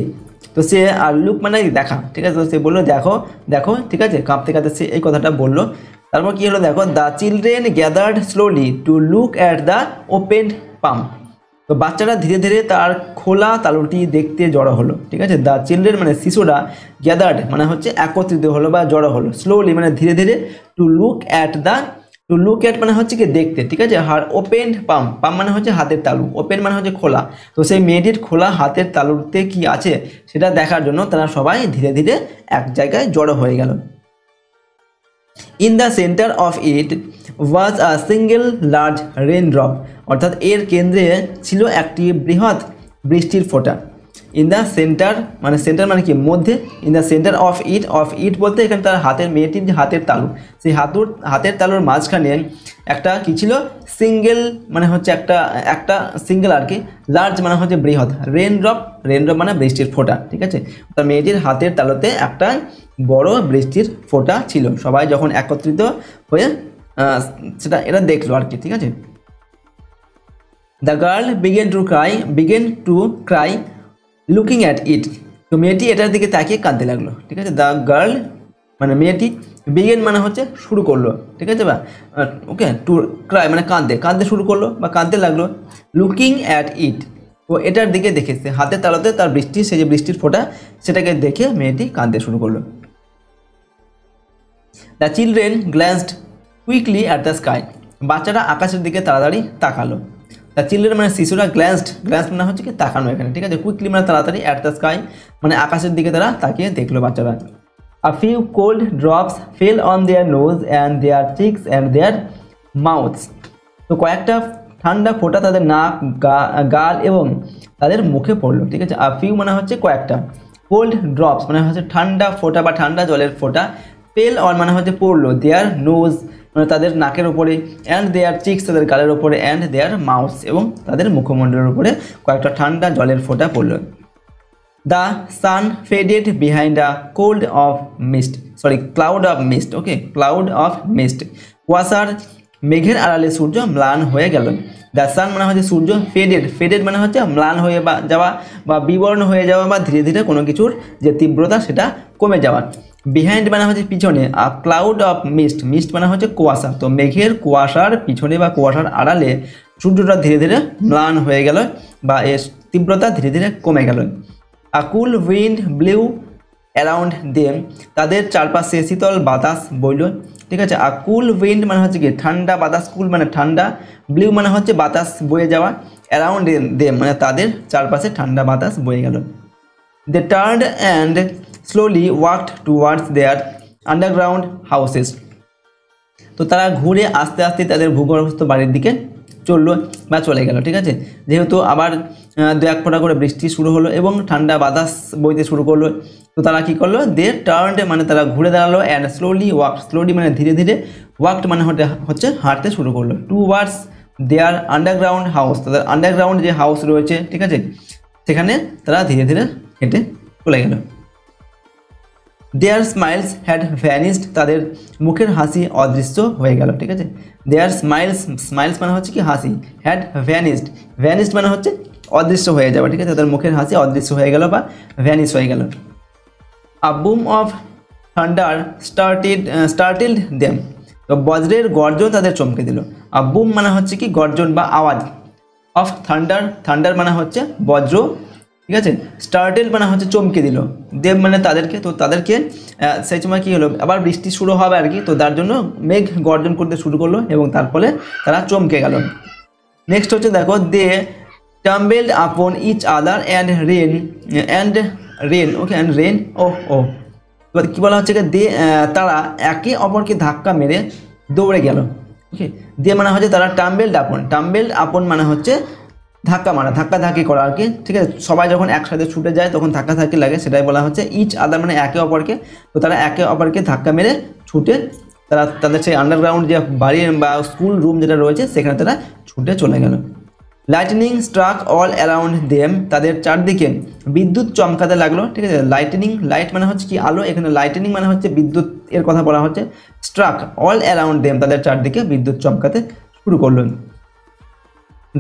তো সে আর লুক মানে দেখা, ঠিক আছে। তো সে বললো দেখো, ঠিক আছে। কাঁপতে কাঁপতে সে এই কথাটা বললো। তারপর কি হলো দেখো, the children gathered slowly two look at the open pump. তো বাচ্চারা ধীরে ধীরে তার খোলা তালুটি দেখতে জড়ো হলো, ঠিক আছে। দ্য চিলড্রেন মানে শিশুরা, গ্যাদার্ড মানে হচ্ছে একত্রিত হলো বা জড়ো হলো, স্লোলি মানে ধীরে ধীরে, টু লুক অ্যাট মানে হচ্ছে কি দেখতে, ঠিক আছে। আর ওপেন পাম্প মানে হচ্ছে হাতের তালু, ওপেন মানে হচ্ছে খোলা। তো সেই মেয়েটির খোলা হাতের তালুতে কি আছে সেটা দেখার জন্য তারা সবাই ধীরে ধীরে এক জায়গায় জড়ো হয়ে গেল। In the centre of it was a single large raindrop. অর্থাৎ এর কেন্দ্রে ছিল একটি বৃহৎ বৃষ্টির ফোঁটা। ইন দ্য সেন্টার মানে কি মধ্যে, ইন দ্য সেন্টার অফ ইট বলতে এখানে তার মেয়েটির যে হাতের তালু, সেই হাতের তালুর মাঝখানে একটা কি ছিল, সিঙ্গেল মানে হচ্ছে একটা সিঙ্গেল আর কি, লার্জ মানে হচ্ছে বৃহৎ, রেইনড্রপ মানে বৃষ্টির ফোঁটা, ঠিক আছে। তার মেয়েটির হাতের তালুতে একটা বড় বৃষ্টির ফোঁটা ছিল। সবাই যখন একত্রিত হয়ে এটা দেখলো আর কি, ঠিক আছে। The girl began to cry looking at it. তো মেয়েটি এটার দিকে তাকিয়ে কাঁদতে লাগলো, ঠিক আছে। দ্য গার্ল মানে মেয়েটি, বিগেন মানে হচ্ছে শুরু করলো, ঠিক আছে বা ওকে, টু ক্রাই মানে কাঁদতে শুরু করলো বা কাঁদতে লাগলো, লুকিং অ্যাট ইট। তো এটার দিকে দেখেছে, হাতের তালুতে তার সেই যে বৃষ্টির ফোঁটা সেটাকে দেখে মেয়েটি কাঁদতে শুরু করলো। The children glanced quickly at the sky. বাচ্চারা আকাশের দিকে তাড়াতাড়ি তাকালো। দ্য চিলড্রেন মানে শিশুরা গ্ল্যান্সড মানে হচ্ছে কি তাকানো এখানে, ঠিক আছে। কুইকলি মানে তাড়াতাড়ি, অ্যাট দ্য স্কাই মানে আকাশের দিকে তারা তাকিয়ে দেখলো বাচ্চারা। A few cold drops fell on their nose and their cheeks and their mouths. তো কয়েকটা ঠান্ডা ফোঁটা তাদের নাক, গাল এবং তাদের মুখে পড়লো, ঠিক আছে। আ ফিউ মানে হচ্ছে কয়েকটা, কোল্ড ড্রপস মানে হচ্ছে ঠান্ডা ফোঁটা বা ঠান্ডা জলের ফোঁটা, ফেল অন মানে হচ্ছে পড়লো, দেয়ার নোজ মানে তাদের নাকের ওপরে, অ্যান্ড দেয়ার চিক্স তাদের গালের ওপরে, অ্যান্ড দেয়ার মাউথস এবং তাদের মুখমণ্ডলের উপরে কয়েকটা ঠান্ডা জলের ফোঁটা পড়লো। The sun faded behind a cold of mist, sorry cloud of mist, okay cloud of mist, কুয়াশার মেঘের আড়ালে সূর্য ম্লান হয়ে গেল। দ্য সান মানে হচ্ছে সূর্য, ফেডেড, ফেডেড মানে হচ্ছে ম্লান হয়ে বা যাওয়া বা বিবর্ণ হয়ে যাওয়া বা ধীরে ধীরে কোনো কিছুর যে তীব্রতা সেটা কমে যাওয়া। বিহাইন্ড মানে হচ্ছে পিছনে, আর ক্লাউড অফ মিস্ট, মিস্ট মানে হচ্ছে কুয়াশা, তো মেঘের কুয়াশার পিছনে বা কুয়াশার আড়ালে সূর্যটা ধীরে ধীরে ম্লান হয়ে গেল বা এর তীব্রতা ধীরে ধীরে কমে গেল। আ কুল উইন্ড ব্লিউ অ্যারাউন্ড দেম, তাদের চারপাশে শীতল বাতাস বইল, ঠিক আছে। আর কুল উইন্ড মানে হচ্ছে কি ঠান্ডা বাতাস, কুল মানে ঠান্ডা, ব্লিউ মানে হচ্ছে বাতাস বয়ে যাওয়া, অ্যারাউন্ড দেম মানে তাদের চারপাশে ঠান্ডা বাতাস বয়ে গেল। They turned and slowly walked towards their underground houses, তো তারা ঘুরে আস্তে আস্তে তাদের ভূগর্ভস্থ বাড়ির দিকে চললো বা চলে গেল, ঠিক আছে। যেহেতু আবার দু এক ফোঁটা করে বৃষ্টি শুরু হলো এবং ঠান্ডা বাতাস বইতে শুরু করলো, তো তারা কী করলো, দে টার্নড মানে তারা ঘুরে দাঁড়ালো, অ্যান্ড স্লোলি ওয়াকড, স্লোলি মানে ধীরে ধীরে, ওয়াকড মানে হচ্ছে হাঁটতে শুরু করলো, টুয়ার্ডস দেয়ার আন্ডারগ্রাউন্ড হাউস, তাদের আন্ডারগ্রাউন্ড যে হাউস রয়েছে, ঠিক আছে, সেখানে তারা ধীরে ধীরে হেঁটে চলে গেল। দেয়ার স্মাইলস হ্যাড ভ্যানিসড, তাদের মুখের হাসি অদৃশ্য হয়ে গেল, ঠিক আছে। দেয়ার স্মাইলস, স্মাইলস মানে হচ্ছে কি হাসি, হ্যাড ভ্যানিসড, ভ্যানিসড মানে হচ্ছে অদৃশ্য হয়ে যাবে, ঠিক আছে, তাদের মুখের হাসি অদৃশ্য হয়ে গেল বা ভ্যানিশ হয়ে গেল। আ বুম অফ থান্ডার স্টার্টিল্ড দেম, তো বজ্রের গর্জন তাদের চমকে দিল। আ বুম মানে হচ্ছে কি গর্জন বা আওয়াজ, অফ থান্ডার, থান্ডার মানে হচ্ছে বজ্র, ঠিক আছে, স্টার্টেল মানে হচ্ছে চমকে দিল, দেব মানে তাদেরকে, তো তাদেরকে সেই সময় কী হলো, আবার বৃষ্টি শুরু হবে আর কি, তো তার জন্য মেঘ গর্জন করতে শুরু করলো এবং তার ফলে তারা চমকে গেল। নেক্সট হচ্ছে দেখো, they tumbled upon each other and ran, okay and ran, ও এবার কী বলা হচ্ছে, তারা একে অপরকে ধাক্কা মেরে দৌড়ে গেল, ওকে। দিয়ে মানে হচ্ছে তারা টাম্বেলড আপন মানে হচ্ছে ধাক্কা মারা, ধাক্কাধাক্কি করা আর কি, ঠিক আছে। সবাই যখন একসাথে ছুটে যায় তখন ধাক্কাধাক্কি লাগে, সেটাই বলা হচ্ছে ইচ আদার মানে একে অপরকে, তো তারা একে অপরকে ধাক্কা মেরে ছুটে তারা তাদের সেই আন্ডারগ্রাউন্ড যে বাড়ি বা স্কুল রুম যেটা রয়েছে সেখানে তারা ছুটে চলে গেল। Lightning struck all around them, তাদের চারদিকে বিদ্যুৎ চমকাতে লাগলো, ঠিক আছে। লাইটনিং, লাইট মানে হচ্ছে কি আলো, এখানে লাইটনিং মানে হচ্ছে বিদ্যুৎ এর কথা বলা হচ্ছে। স্ট্রাক অল অ্যারাউন্ড দেম, তাদের চারদিকে বিদ্যুৎ চমকাতে শুরু করলো।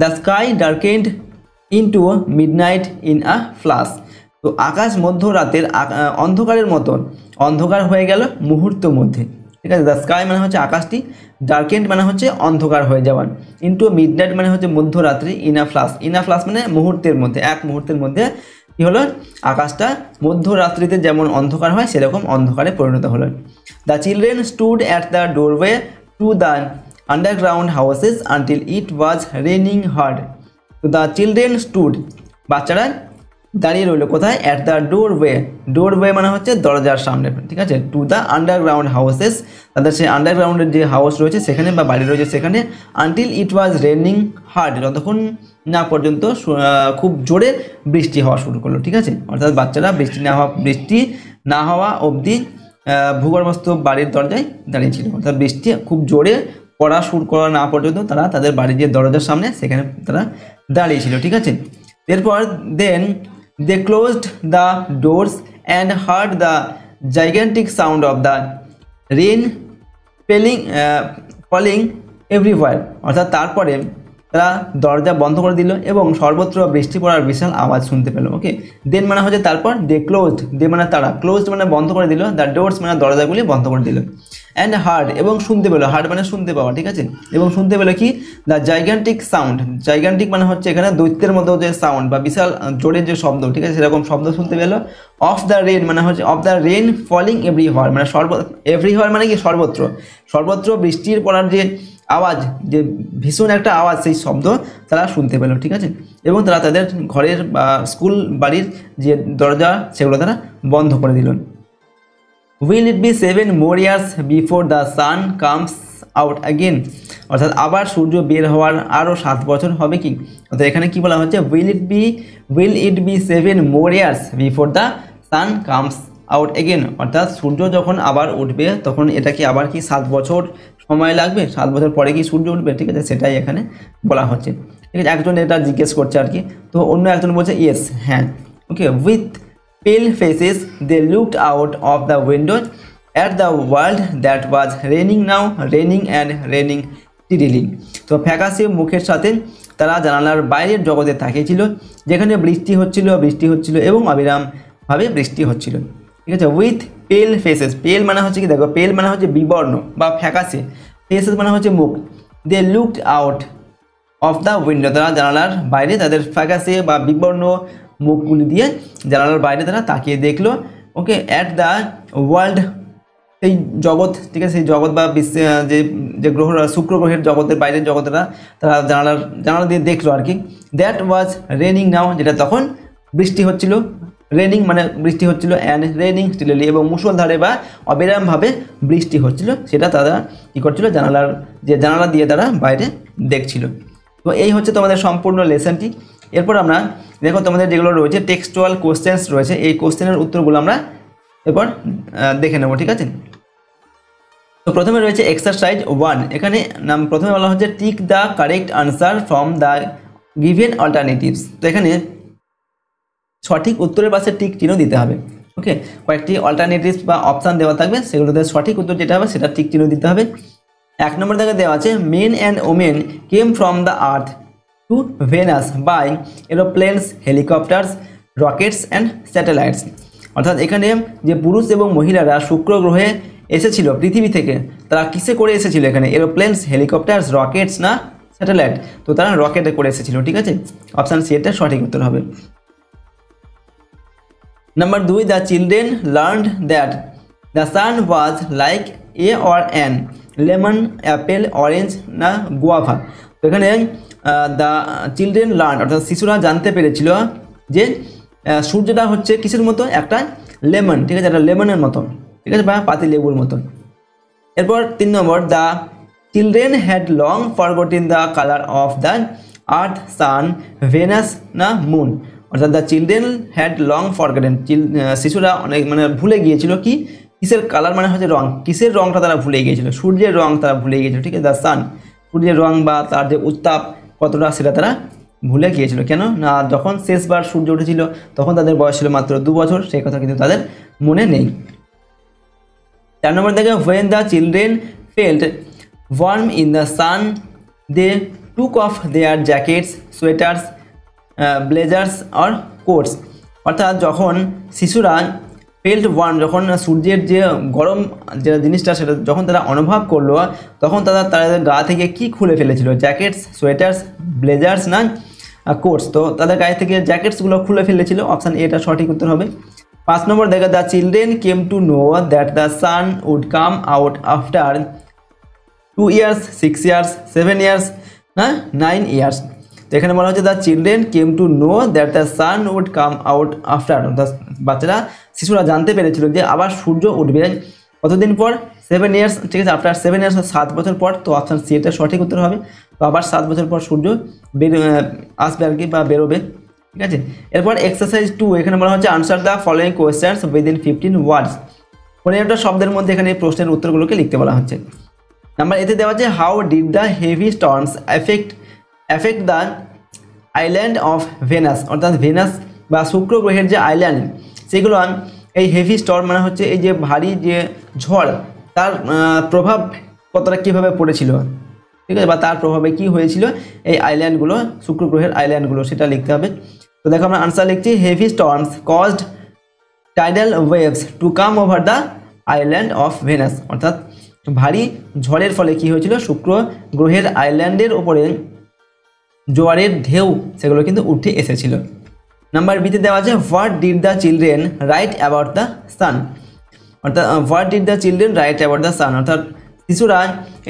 The sky darkened into midnight in a flash, তো আকাশ মধ্যরাতের অন্ধকারের মতন অন্ধকার হয়ে গেল মুহূর্তের মধ্যে, ঠিক আছে। দ্য স্কাই মানে হচ্ছে আকাশটি, ডার্কেন্ড মানে হচ্ছে অন্ধকার হয়ে যাওয়া, ইনটু মিডনাইট মানে হচ্ছে মধ্যরাত্রি, ইন আ ফ্লাশ মানে মুহূর্তের মধ্যে, এক মুহূর্তের মধ্যে কী হলো, আকাশটা মধ্যরাত্রিতে যেমন অন্ধকার হয় সেরকম অন্ধকারে পরিণত হলো। The children stood at the doorway to the underground houses until it was raining hard, তো দ্য চিলড্রেন স্টুড, বাচ্চারা দাঁড়িয়ে রইলো কোথায়, অ্যাট দ্য ডোরওয়ে মানে হচ্ছে দরজার সামনে, ঠিক আছে, টু দ্য আন্ডারগ্রাউন্ড হাউসেস, তাদের সেই আন্ডারগ্রাউন্ডের যে হাউস রয়েছে সেখানে বা বাড়ি রয়েছে সেখানে, আনটিল ইট ওয়াজ রেনিং হার্ড, যতক্ষণ না পর্যন্ত খুব জোরে বৃষ্টি হওয়া শুরু করলো, ঠিক আছে। অর্থাৎ বাচ্চারা বৃষ্টি না হওয়া অবধি ভূগর্ভস্থ বাড়ির দরজায় দাঁড়িয়েছিল, অর্থাৎ বৃষ্টি খুব জোরে পড়া শুরু করা না পর্যন্ত তারা তাদের বাড়ির যে দরজার সামনে সেখানে তারা দাঁড়িয়েছিল, ঠিক আছে। এরপর then they closed the doors and heard the gigantic sound of the rain falling everywhere, অর্থাৎ তারপরে তারা দরজা বন্ধ করে দিল এবং সর্বত্র বৃষ্টি পড়ার বিশাল আওয়াজ শুনতে পেল, ওকে। দেন মানে হচ্ছে তারপর, দে ক্লোজড, দে মানে তারা, ক্লোজড মানে বন্ধ করে দিল, দ্য ডোরস মানে দরজাগুলি বন্ধ করে দিল, অ্যান্ড হার্ড এবং শুনতে পেলো, হার্ড মানে শুনতে পাওয়া, ঠিক আছে, এবং শুনতে পেলো কি, দ্য জাইগ্যান্টিক সাউন্ড, জাইগ্যান্টিক মানে হচ্ছে এখানে দৈত্যের মতো যে সাউন্ড বা বিশাল জোরের যে শব্দ, ঠিক আছে, সেরকম শব্দ শুনতে পেলো। অফ দ্য রেন মানে হচ্ছে of the rain falling everywhere, মানে এভরিওয়্যার মানে কি সর্বত্র বৃষ্টির পড়ার যে আওয়াজ, যে ভীষণ একটা আওয়াজ, সেই শব্দ তারা শুনতে পেল, ঠিক আছে। এবং তারা তাদের ঘরের বা স্কুল বাড়ির যে দরজা সেগুলো তারা বন্ধ করে দিল। Will it be 7 more years before the sun comes out again, অর্থাৎ আবার সূর্য বের হওয়ার আরও 7 বছর হবে কি, অর্থাৎ এখানে কি বলা হচ্ছে, will it be 7 more years before the sun comes out again, অর্থাৎ সূর্য যখন আবার উঠবে তখন এটা কি আবার কি 7 বছর সময় লাগবে, 7 বছর পরে কি সূর্য উঠবে, ঠিক আছে, সেটাই এখানে বলা হচ্ছে, ঠিক আছে। একজন এটা জিজ্ঞেস করছে আর কি, তো অন্য একজন বলছে ইয়েস, হ্যাঁ, okay. With pale faces, they looked out of the window at the world that was raining now, raining and raining steadily. তো ফ্যাকাশে মুখের সাথে তারা জানালার বাইরের জগতে তাকিয়েছিল, যেখানে বৃষ্টি হচ্ছিল এবং অবিরামভাবে বৃষ্টি হচ্ছিল। ঠিক আছে, উইথ পেল ফেসেস, পেল মানে হচ্ছে কি, দেখো পেল মানে হচ্ছে বিবর্ণ বা ফ্যাকাশে, ফেসেস মানে হচ্ছে মুখ। They looked out of the window, তারা জানালার বাইরে তাদের ফ্যাকাশে বা বিবর্ণ মুখগুলি দিয়ে জানালার বাইরে তারা তাকিয়ে দেখলো। ওকে, অ্যাট দ্য ওয়ার্ল্ড, সেই জগৎ, ঠিক আছে, সেই জগৎ বা বিশ্বে যে গ্রহ, শুক্র গ্রহের জগতের বাইরের জগতেরা তারা জানালা দিয়ে দেখলো আর কি। দ্যাট ওয়াজ রেনিং নাও, যেটা তখন বৃষ্টি হচ্ছিল, রেনিং মানে বৃষ্টি হচ্ছিল, অ্যান্ড রেনিং স্টিললি, এবং মুষলধারে বা অবিরামভাবে বৃষ্টি হচ্ছিল, সেটা তারা কী করছিল, জানালা দিয়ে তারা বাইরে দেখছিল। তো এই হচ্ছে তোমাদের সম্পূর্ণ লেসনটি। এরপর আমরা দেখো তোমাদের যেগুলো রয়েছে টেক্সচুয়াল কোশ্চেন্স রয়েছে, এই কোশ্চেনের উত্তরগুলো আমরা এরপর দেখে নেব। ঠিক আছে, তো প্রথমে রয়েছে এক্সারসাইজ 1। এখানে প্রথমে বলা হচ্ছে tick the correct answer from the given alternatives. তো এখানে সঠিক উত্তরের পাশে টিক চিহ্ন দিতে হবে। ওকে, কয়েকটি অল্টারনেটিভস বা অপশান দেওয়া থাকবে, সেগুলোতে সঠিক উত্তর যেটা হবে সেটা টিক চিহ্ন দিতে হবে। 1 নম্বর থেকে দেওয়া আছে men and women came from the earth to Venus by aeroplanes, helicopters, rockets and satellites. অর্থাৎ এখানে যে পুরুষ এবং মহিলারা শুক্র গ্রহে এসেছিল পৃথিবী থেকে, তারা কিসে করে এসেছিল, এখানে এরোপ্লেনস, হেলিকপ্টার্স, রকেটস না স্যাটেলাইট, তো তারা রকেটে করে এসেছিল। ঠিক আছে, অপশান সি এর সঠিক উত্তর হবে। Number 2, the children learned that the San was like a or an, lemon, Apple, orange না গুয়াভা। তো এখানে দ্য চিলড্রেন লার্ন, অর্থাৎ শিশুরা জানতে পেরেছিল যে সূর্যটা হচ্ছে কিসের মতো, একটা লেমন, ঠিক আছে, একটা লেমনের মতো, ঠিক আছে, বা পাতি লেবুর মতন। এরপর 3 নম্বর, the children had long forgotten the colour of the earth, sun, Venus না মুন। অর্থাৎ the children had long forgotten, শিশুরা অনেক ভুলে গিয়েছিল কি, কিসের কালার মানে হচ্ছে রং, কিসের রংটা তারা ভুলে গিয়েছিল, সূর্যের রং তারা ভুলে গিয়েছিল। ঠিক আছে, দ্য সান, সূর্যের রং বা তার যে উত্তাপ কতটা সেটা তারা ভুলে গিয়েছিল। কেন না, যখন শেষবার সূর্য উঠেছিল তখন তাদের বয়স ছিল মাত্র 2 বছর, সেই কথা কিন্তু তাদের মনে নেই। 4 নম্বর থেকে when the children felt warm in the sun they took off their jackets, sweaters, blazers or coats। অর্থাৎ যখন শিশুরা ফেল্ট ওয়ার্ম, যখন সূর্যের যে গরম যে জিনিসটা সেটা যখন তারা অনুভব করলো, তখন তাদের গা থেকে কি খুলে ফেলেছিল, জ্যাকেটস, সোয়েটার্স, ব্লেজার্স না কোটস। তো তাদের গায়ে থেকে জ্যাকেটসগুলো খুলে ফেলেছিল, অপশান এটা সঠিক উত্তর হবে। 5 নম্বর দেখে the children came to know that the sun would come out after 2 years, 6 years, 7 years না 9 years। তো এখানে বলা হচ্ছে the children came to know that the sun would come out after, বাচ্চারা শিশুরা জানতে পেরেছিল যে আবার সূর্য উঠবে কতদিন পর, 7 years, ঠিক আছে, আফটার 7 years 7 বছর পর। তো অপশান সি এটা সঠিক উত্তর হবে। তো আবার 7 বছর পর সূর্য আসবে আর কি, বা বেরোবে। ঠিক আছে, এরপর এক্সারসাইজ 2, এখানে বলা হচ্ছে answer the following questions within 15 ওয়ার্ডস। 15টা শব্দের মধ্যে এখানে এই প্রশ্নের উত্তরগুলোকে লিখতে বলা হচ্ছে। নাম্বার এতে দেওয়া আছে how did the heavy storms effect the island of Venus. অর্থাৎ ভেনাস বা শুক্র গ্রহের যে আইল্যান্ড, সেগুলো এই হেভি স্টর্ম মানে হচ্ছে এই যে ভারী যে ঝড়, তার প্রভাব কতটা কীভাবে পড়েছিল, ঠিক আছে, বা তার প্রভাবে কি হয়েছিল এই আইল্যান্ডগুলো, শুক্র গ্রহের আইল্যান্ডগুলো, সেটা লিখতে হবে। তো দেখো আমরা আনসার লিখছি heavy storms caused tidal waves to come over the island of Venus. অর্থাৎ ভারী ঝড়ের ফলে কি হয়েছিল, শুক্র গ্রহের আইল্যান্ডের ওপরে জোয়ারের ঢেউ সেগুলো কিন্তু উঠে এসেছিল। নাম্বার বিতে দেওয়া আছে what did the children write about the sun. অর্থাৎ what did the children write about the sun, অর্থাৎ শিশুরা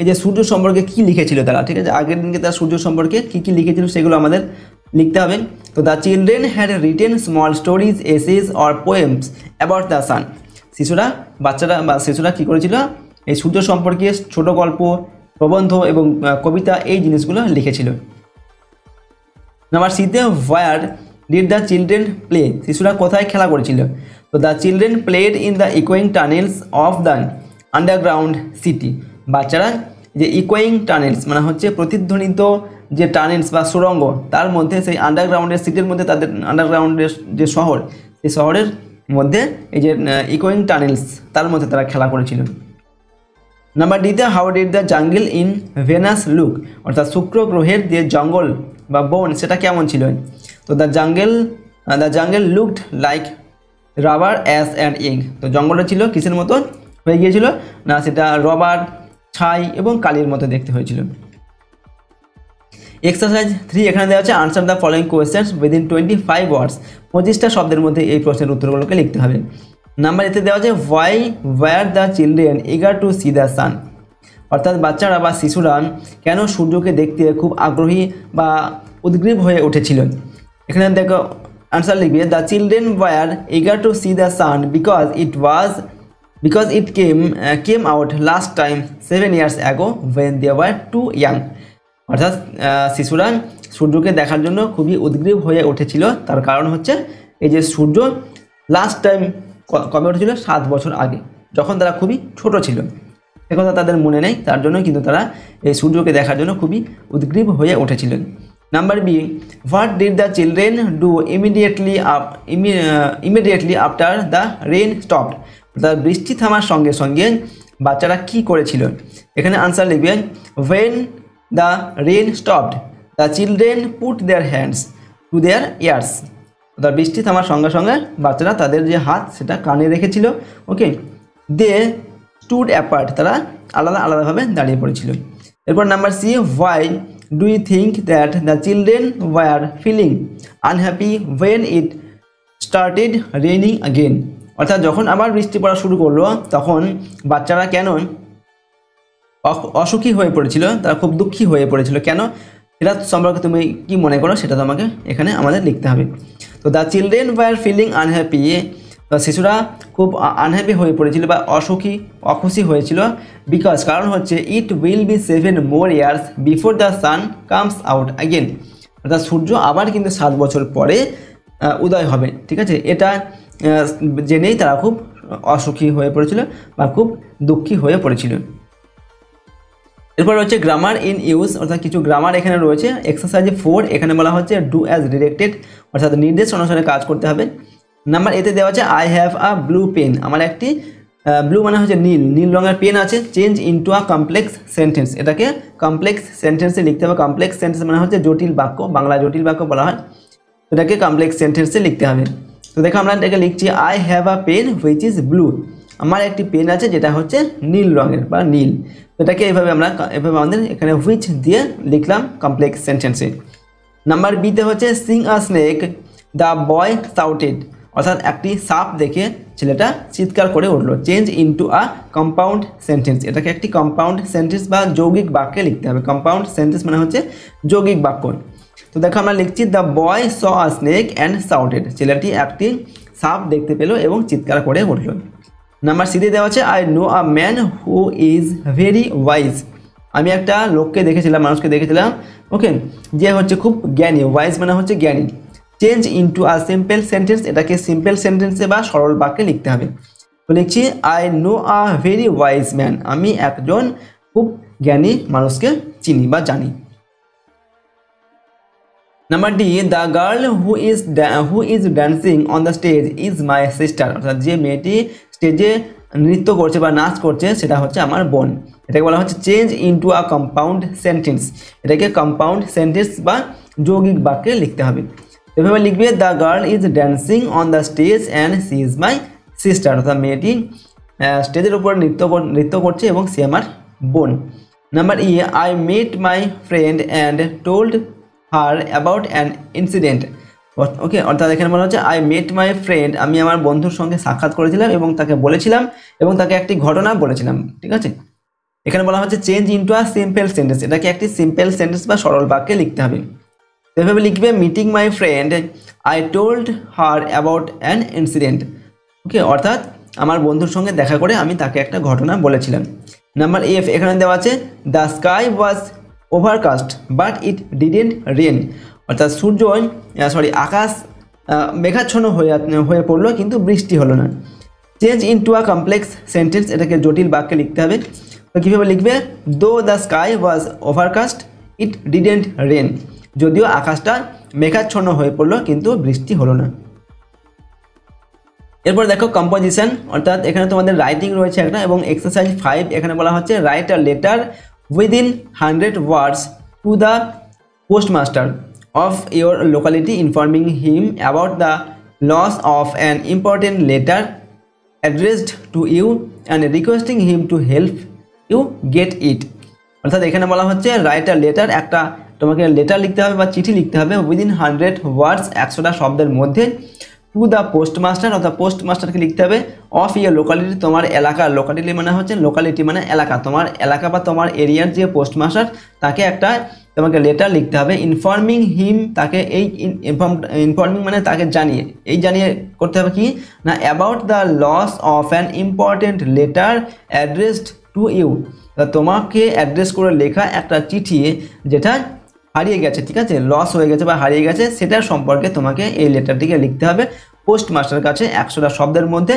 এই যে সূর্য সম্পর্কে কি লিখেছিল তারা, ঠিক আছে, আগের দিনকে তারা সূর্য সম্পর্কে কি লিখেছিল সেগুলো আমাদের লিখতে হবে। তো the children had written small stories, essays or poems about the সান। শিশুরা কী করেছিল, এই সূর্য সম্পর্কে ছোট গল্প, প্রবন্ধ এবং কবিতা এই জিনিসগুলো লিখেছিল। নাম্বার সিতে where did the children play, শিশুরা কোথায় খেলা করেছিল। তো the children played in the ইকোয়িং tunnels of the underground city. বাচ্চারা যে ইকোয়িং টানেলস মানে হচ্ছে প্রতিধ্বনিত যে টানেলস বা সুড়ঙ্গ, তার মধ্যে সেই আন্ডারগ্রাউন্ডের সিটির মধ্যে তাদের আন্ডারগ্রাউন্ডের যে শহর, সেই শহরের মধ্যে এই যে ইকোয়িং টানেলস তার মধ্যে তারা খেলা করেছিল। নাম্বার ডিতে how did the jungle in Venus look, অর্থাৎ শুক্র গ্রহের যে জঙ্গল বা বন সেটা কেমন ছিল। তো the jungle looked like rubber ash and ink, তো জঙ্গলটা ছিল কিসের মতো হয়ে গিয়েছিল না, সেটা রবার, ছাই এবং কালির মতো দেখতে হয়েছিল। এক্সারসাইজ 3 এখানে দেওয়া আছে answer the following questions within 25 ওয়ার্ডস, 25টা শব্দের মধ্যে এই প্রশ্নের উত্তরগুলোকে লিখতে হবে। নাম্বার এতে দেওয়া আছে why were the children eager to C the sun, অর্থাৎ বাচ্চারা বা শিশুরা কেন সূর্যকে দেখতে খুব আগ্রহী বা উদ্গ্রীব হয়ে উঠেছিল। এখানে দেখো আনসার লিখবে the children war eager to C the sun because it came out last time 7 years ago when they were too young, অর্থাৎ শিশুরা সূর্যকে দেখার জন্য খুবই উদ্গ্রীব হয়ে উঠেছিল, তার কারণ হচ্ছে এই যে সূর্য লাস্ট টাইম কবে উঠেছিল 7 বছর আগে, যখন তারা খুবই ছোট ছিল, একথা তাদের মনে নেই, তার জন্য কিন্তু তারা এই সূর্যকে দেখার জন্য খুবই উদ্গ্রীব হয়ে উঠেছিল। Number B, what did the children do immediately after the rain stopped, অর্থাৎ বৃষ্টি থামার সঙ্গে সঙ্গে বাচ্চারা কি করেছিল। এখানে আনসার লিখবেন when the rain stopped the children put their hands to their ears, অর্থাৎ বৃষ্টি থামার সঙ্গে সঙ্গে বাচ্চারা তাদের যে হাত সেটা কানে রেখেছিল। ওকে, দে স্টুড অ্যাপার্ট, তারা আলাদা আলাদাভাবে দাঁড়িয়ে পড়েছিল। এরপর number C, why do you think that the children were feeling unhappy when it started raining again, অর্থাৎ যখন আবার বৃষ্টি পড়া শুরু করলো তখন বাচ্চারা কেন অসুখী হয়ে পড়েছিল, তারা খুব দুঃখী হয়ে পড়েছিল কেন, এটা সম্পর্কে তুমি কি মনে করো সেটা তোমাকে এখানে আমাদের লিখতে হবে। তো the children were feeling unhappy, শিশুরা খুব আনহ্যাপি হয়ে পড়েছিল বা অখুশি হয়েছিল, বিকজ কারণ হচ্ছে it will be 7 more years before the sun comes out again, অর্থাৎ সূর্য আবার কিন্তু 7 বছর পরে উদয় হবে। ঠিক আছে, এটা জেনেই তারা খুব অসুখী হয়ে পড়েছিল বা খুব দুঃখী হয়ে পড়েছিল। এরপর হচ্ছে গ্রামার ইন ইউজ, অর্থাৎ কিছু গ্রামার এখানে রয়েছে। এক্সারসাইজ 4 এখানে বলা হচ্ছে ডু অ্যাজ ডিরেক্টেড, অর্থাৎ নির্দেশ অনুসারে কাজ করতে হবে। নাম্বার এতে দেওয়া আছে I have a blue pen, আমার একটি ব্লু মানে হচ্ছে নীল রঙের পেন আছে। Change into a complex sentence, এটাকে কমপ্লেক্স সেন্টেন্সে লিখতে হবে। কমপ্লেক্স সেন্টেন্স মানে হচ্ছে জটিল বাক্য, বাংলা জটিল বাক্য বলা হয়, এটাকে কমপ্লেক্স সেন্টেন্সে লিখতে হবে। তো দেখো আমরা এটাকে লিখছি I have a pen which is blue, আমার একটি পেন আছে যেটা হচ্ছে নীল রঙের বা নীল। এটাকে এভাবে আমাদের এখানে হুইচ দিয়ে লিখলাম কমপ্লেক্স সেন্টেন্সে। নাম্বার বিতে হচ্ছে Singh a snake the boy shouted, অর্থাৎ একটি সাপ দেখে ছেলেটা চিৎকার করে উঠলো। Change into a compound sentence, এটাকে একটি কম্পাউন্ড সেন্টেন্স বা যৌগিক বাক্যে লিখতে হবে। কম্পাউন্ড সেন্টেন্স মানে হচ্ছে যৌগিক বাক্য। তো দেখো আমরা লিখছি the boy saw a snake and shouted, ছেলেটি একটি সাপ দেখতে পেল এবং চিৎকার করে উঠল। নাম্বার সিতে দেওয়া আছে I know a man who is very wise, আমি একটা লোককে দেখেছিলাম, মানুষকে দেখেছিলাম, ওকে, যে হচ্ছে খুব জ্ঞানী। ওয়াইজ মানে হচ্ছে জ্ঞানী। Change into a simple sentence, এটাকে সিম্পল সেন্টেন্সে বা সরল বাক্যে লিখতে হবে। তো লিখছি I know a very wise man, আমি একজন খুব জ্ঞানী মানুষকে চিনি বা জানি। Number D, the girl who is dancing on the stage is my sister, অর্থাৎ যে মেয়েটি স্টেজে নৃত্য করছে বা নাচ করছে সেটা হচ্ছে আমার বোন। এটাকে বলা হচ্ছে change into a compound sentence, এটাকে কম্পাউন্ড সেন্টেন্স বা যৌগিক বাক্যে লিখতে হবে। এভাবে লিখবে the girl is dancing on the stage and she is my sister, অর্থাৎ মেয়েটি স্টেজের উপর নৃত্য করছে এবং সে আমার বোন। Number E, I met my friend and told her about an incident, okay, অর্থাৎ এখানে বলা হচ্ছে আই মেট মাই ফ্রেন্ড, আমি আমার বন্ধুর সঙ্গে সাক্ষাৎ করেছিলাম এবং তাকে বলেছিলাম এবং তাকে একটি ঘটনা বলেছিলাম। ঠিক আছে, এখানে বলা হচ্ছে change into a simple sentence, এটাকে একটি সিম্পল সেন্টেন্স বা সরল বাক্যে লিখতে হবে। এভাবে লিখবে meeting my friend I told her about an incident, okay, অর্থাৎ আমার বন্ধুর সঙ্গে দেখা করে আমি তাকে একটা ঘটনা বলেছিলাম। নাম্বার এফ এখানে দেওয়া আছে the sky was overcast but it didn't rain, অর্থাৎ আকাশ মেঘাচ্ছন্ন হয়ে পড়লো কিন্তু বৃষ্টি হলো না। Change into a complex sentence, এটাকে জটিল বাক্যে লিখতে হবে। তো কীভাবে লিখবে though the sky was overcast it didn't rain, যদিও আকাশটা মেঘাচ্ছন্ন হয়ে পড়লো কিন্তু বৃষ্টি হলো না। এরপর দেখো কম্পোজিশন, অর্থাৎ এখানে তোমাদের রাইটিং রয়েছে একটা, এবং এক্সারসাইজ 5 এখানে বলা হচ্ছে write a letter within 100 words to the postmaster of your locality informing him about the loss of an important letter addressed to you and requesting him to help you get it. অর্থাৎ এখানে বলা হচ্ছে write a letter, একটা তোমাকে letter লিখতে হবে বা চিঠি লিখতে হবে উইদিন 100 ওয়ার্ডস 100টা শব্দের মধ্যে, টু দ্য পোস্টমাস্টার অর্থাৎ পোস্টমাস্টারকে লিখতে হবে অফ ইয়ার লোকালিটি তোমার এলাকা, লোকালিটি মানে হচ্ছে লোকালিটি মানে এলাকা, তোমার এলাকা বা তোমার এরিয়ার যে পোস্টমাস্টার তাকে একটা তোমাকে লেটার লিখতে হবে, ইনফর্মিং হিম তাকে এই ইনফর্মিং মানে তাকে জানিয়ে, এই জানিয়ে করতে হবে কি না about the loss of an important letter addressed to you, তোমাকে অ্যাড্রেস করে লেখা একটা চিঠি যেটা হারিয়ে গেছে, ঠিক আছে, লস হয়ে গেছে বা হারিয়ে গেছে, সেটার সম্পর্কে তোমাকে এই লেটারটিকে লিখতে হবে পোস্টমাস্টারের কাছে 100টা শব্দের মধ্যে।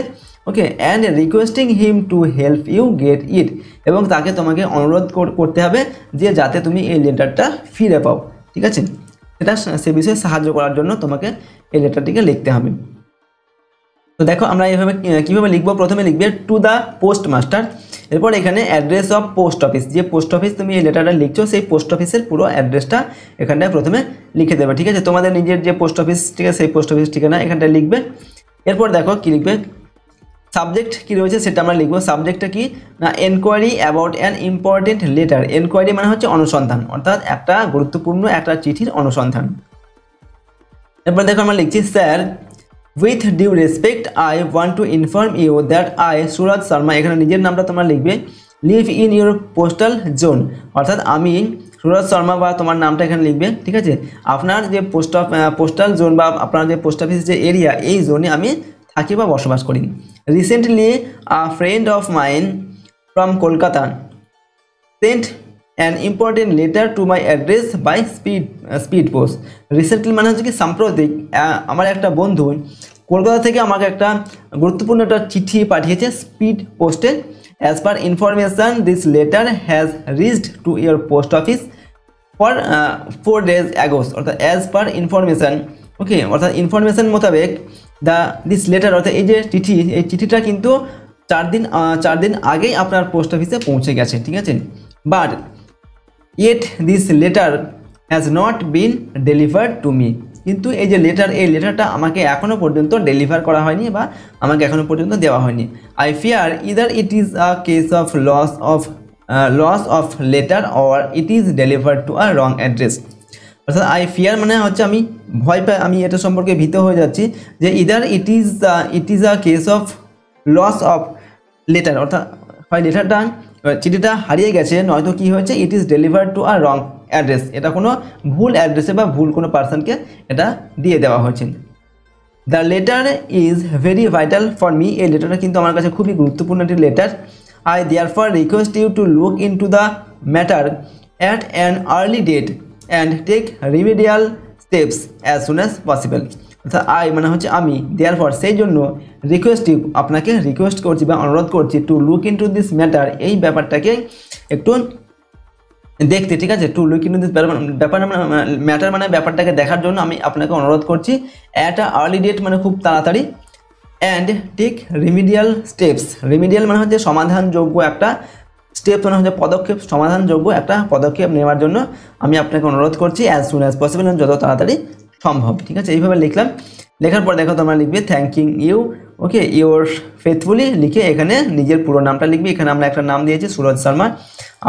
Okay, and requesting him to help you get it, এবং তাকে তোমাকে অনুরোধ করতে হবে যে যাতে তুমি এই লেটারটা ফিরে পাও, ঠিক আছে, এটা সে বিষয়ে সাহায্য করার জন্য তোমাকে এই লেটারটিকে লিখতে হবে। তো দেখো আমরা এইভাবে কীভাবে লিখবো, প্রথমে লিখবে টু দ্য পোস্টমাস্টার, এরপর এখানে অ্যাড্রেস অফ পোস্ট অফিস, যে পোস্ট অফিস তুমি এই লেটারটা লিখছো সেই পোস্ট অফিসের পুরো অ্যাড্রেসটা এখানটায় প্রথমে লিখে দেবে, ঠিক আছে, তোমাদের নিজের যে পোস্ট অফিস, ঠিক আছে, সেই পোস্ট অফিস ঠিকানা এখানটায় লিখবে। এরপর দেখো কী লিখবে, সাবজেক্ট কী রয়েছে সেটা আমরা লিখবো, সাবজেক্টটা কি না enquiry about an important letter, enquiry মানে হচ্ছে অনুসন্ধান, অর্থাৎ একটা গুরুত্বপূর্ণ একটা চিঠির অনুসন্ধান। এরপর দেখো আমরা লিখছি sir with due respect I want to inform you that I Suraj Sharma, এখানে নিজের নামটা তোমরা লিখবে, live in your postal zone, অর্থাৎ আমি সুরজ শর্মা বা তোমার নামটা এখানে লিখবে, ঠিক আছে, আপনার যে পোস্টাল জোন বা আপনার যে পোস্ট অফিস যে এরিয়া এই জোনে আমি থাকি বা বসবাস করি। Recently a friend of mine from Kolkata sent an important letter to my address by speed post, recently মানে হচ্ছে কি সাম্প্রতিক, আমার একটা বন্ধু কলকাতা থেকে আমাকে একটা গুরুত্বপূর্ণ একটা চিঠি পাঠিয়েছে স্পিড পোস্টে, as per information this letter has reached to your post office for 4 days ago, অর্থাৎ অ্যাজ পার ইনফরমেশান, ওকে, অর্থাৎ ইনফরমেশান মোতাবেক দিস লেটার অর্থাৎ এই যে চিঠি, এই চিঠিটা কিন্তু 4 দিন আগেই আপনার পোস্ট অফিসে পৌঁছে গেছে, ঠিক আছে, but yet this letter has not been delivered to me, কিন্তু এই যে এই লেটারটা আমাকে এখনও পর্যন্ত ডেলিভার করা হয়নি বা আমাকে এখনও পর্যন্ত দেওয়া হয়নি। I fear either it is a case of loss of letter or it is delivered to a wrong address, অর্থাৎ আই ফিয়ার মানে হচ্ছে আমি ভয় পাই, আমি এটা সম্পর্কে ভীত হয়ে যাচ্ছি যে either it is a case of loss of letter, অর্থাৎ হয় লেটারটা চিঠিটা হারিয়ে গেছে, নয়তো কি হয়েছে it is delivered to a wrong address, এটা কোনো ভুল অ্যাড্রেসে বা ভুল কোনো পার্সনকে এটা দিয়ে দেওয়া হয়েছে। The letter is very vital for me, এই লেটারটা কিন্তু আমার কাছে খুবই গুরুত্বপূর্ণ একটি letter. I therefore request you to look into the matter at an early date and take remedial steps as soon as possible, অর্থাৎ আই মানে হচ্ছে আমি, দেয়ারফর সেই জন্য রিকোয়েস্টিভ আপনাকে রিকোয়েস্ট করছি বা অনুরোধ করছি two look in to this matter, এই ব্যাপারটাকে একটু দেখতে, ঠিক আছে, two look in to this ব্যাপার ম্যাটার মানে ব্যাপারটাকে দেখার জন্য আমি আপনাকে অনুরোধ করছি, অ্যাট আ আর্লি ডেট মানে খুব তাড়াতাড়ি, and take remedial steps, remedial মানে হচ্ছে সমাধানযোগ্য একটা স্টেপ মানে হচ্ছে পদক্ষেপ, সমাধানযোগ্য একটা পদক্ষেপ নেওয়ার জন্য আমি আপনাকে অনুরোধ করছি অ্যাজ সুন অ্যাজ পসিবল, যত তাড়াতাড়ি সম্ভব, ঠিক আছে, এইভাবে লিখলাম। লেখার পর দেখো তোমরা লিখবে thanking you, okay, yours faithfully লিখে এখানে নিজের পুরো নামটা লিখবে, এখানে আমরা একটা নাম দিয়েছি সুরজ শর্মা,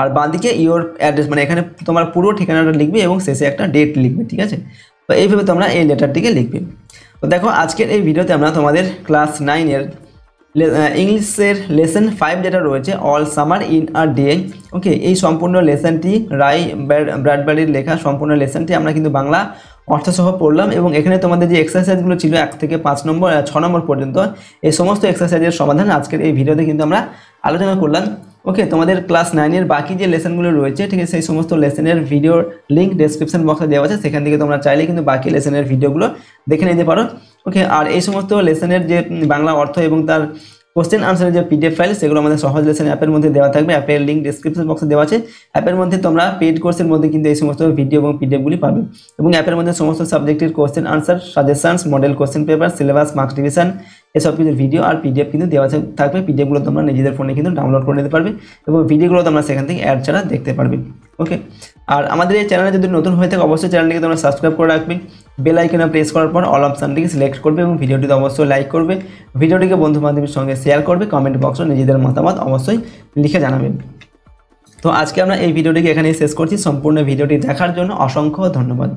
আর বাঁদিকে ইউর অ্যাড্রেস মানে এখানে তোমার পুরো ঠিকানাটা লিখবে এবং শেষে একটা ডেট লিখবে, ঠিক আছে, তো এইভাবে তোমরা এই লেটারটিকে লিখবে। তো দেখো আজকের এই ভিডিওতে আমরা তোমাদের ক্লাস 9-এর ইংলিশের লেসন 5 যেটা রয়েছে all summer in a day, okay, এই সম্পূর্ণ লেসনটি রাই ব্র্যাডবারির লেখা সম্পূর্ণ লেসনটি আমরা কিন্তু বাংলা অর্থসহ পড়লাম, এবং এখানে তোমাদের যে এক্সারসাইজগুলো ছিল 1 থেকে 6 নম্বর পর্যন্ত এই সমস্ত এক্সারসাইজের সমাধান আজকের এই ভিডিওতে কিন্তু আমরা আলোচনা করলাম। ওকে, তোমাদের ক্লাস 9-এর বাকি যে লেসনগুলো রয়েছে, ঠিক আছে, সেই সমস্ত লেসনের ভিডিওর লিঙ্ক ডেসক্রিপশন বক্সে দেওয়া আছে, সেখান থেকে তোমরা চাইলে কিন্তু বাকি লেসনের ভিডিওগুলো দেখে নিতে পারো। ওকে, আর এই সমস্ত লেসনের যে বাংলা অর্থ এবং তার কোশ্চেন আনসারের যে পিডিএফ ফাইল সেগুলো আমাদের সহজ লেসন অ্যাপের মধ্যে দেওয়া থাকবে, অ্যাপের লিঙ্ক ডেসক্রিপশন বক্সে দেওয়া আছে। অ্যাপের মধ্যে তোমরা পেইড কোর্সের মধ্যে কিন্তু এই সমস্ত ভিডিও এবং পিডিএফগুলি পাবে, এবং অ্যাপের মধ্যে সমস্ত সাবজেক্টের question answer, suggestions, model question paper, syllabus, marks division এসব কিছু ভিডিও আর পিডিএফ কিন্তু দেওয়া থাকবে। পিডিএফগুলো তোমরা নিজেদের ফোনে কিন্তু ডাউনলোড করে নিতে পারবে এবং ভিডিওগুলো তোমরা সেখান থেকে অ্যাড ছাড়া দেখতে পারবে। ওকে, আর আমাদের এই চ্যানেলে যদি নতুন হয়ে থাকে অবশ্যই চ্যানেলটিকে তোমরা সাবস্ক্রাইব করে রাখবে। বেল আইকনে প্রেস করার পর অল অপশানটিকে সিলেক্ট করবে এবং ভিডিওটিতে অবশ্যই লাইক করবে, ভিডিওটিকে বন্ধু বান্ধবের সঙ্গে শেয়ার করবে, কমেন্ট বক্সে নিজেদের মতামত অবশ্যই লিখে জানাবেন। তো আজকে আমরা এই ভিডিওটিকে এখানেই শেষ করছি। সম্পূর্ণ ভিডিওটি দেখার জন্য অসংখ্য ধন্যবাদ।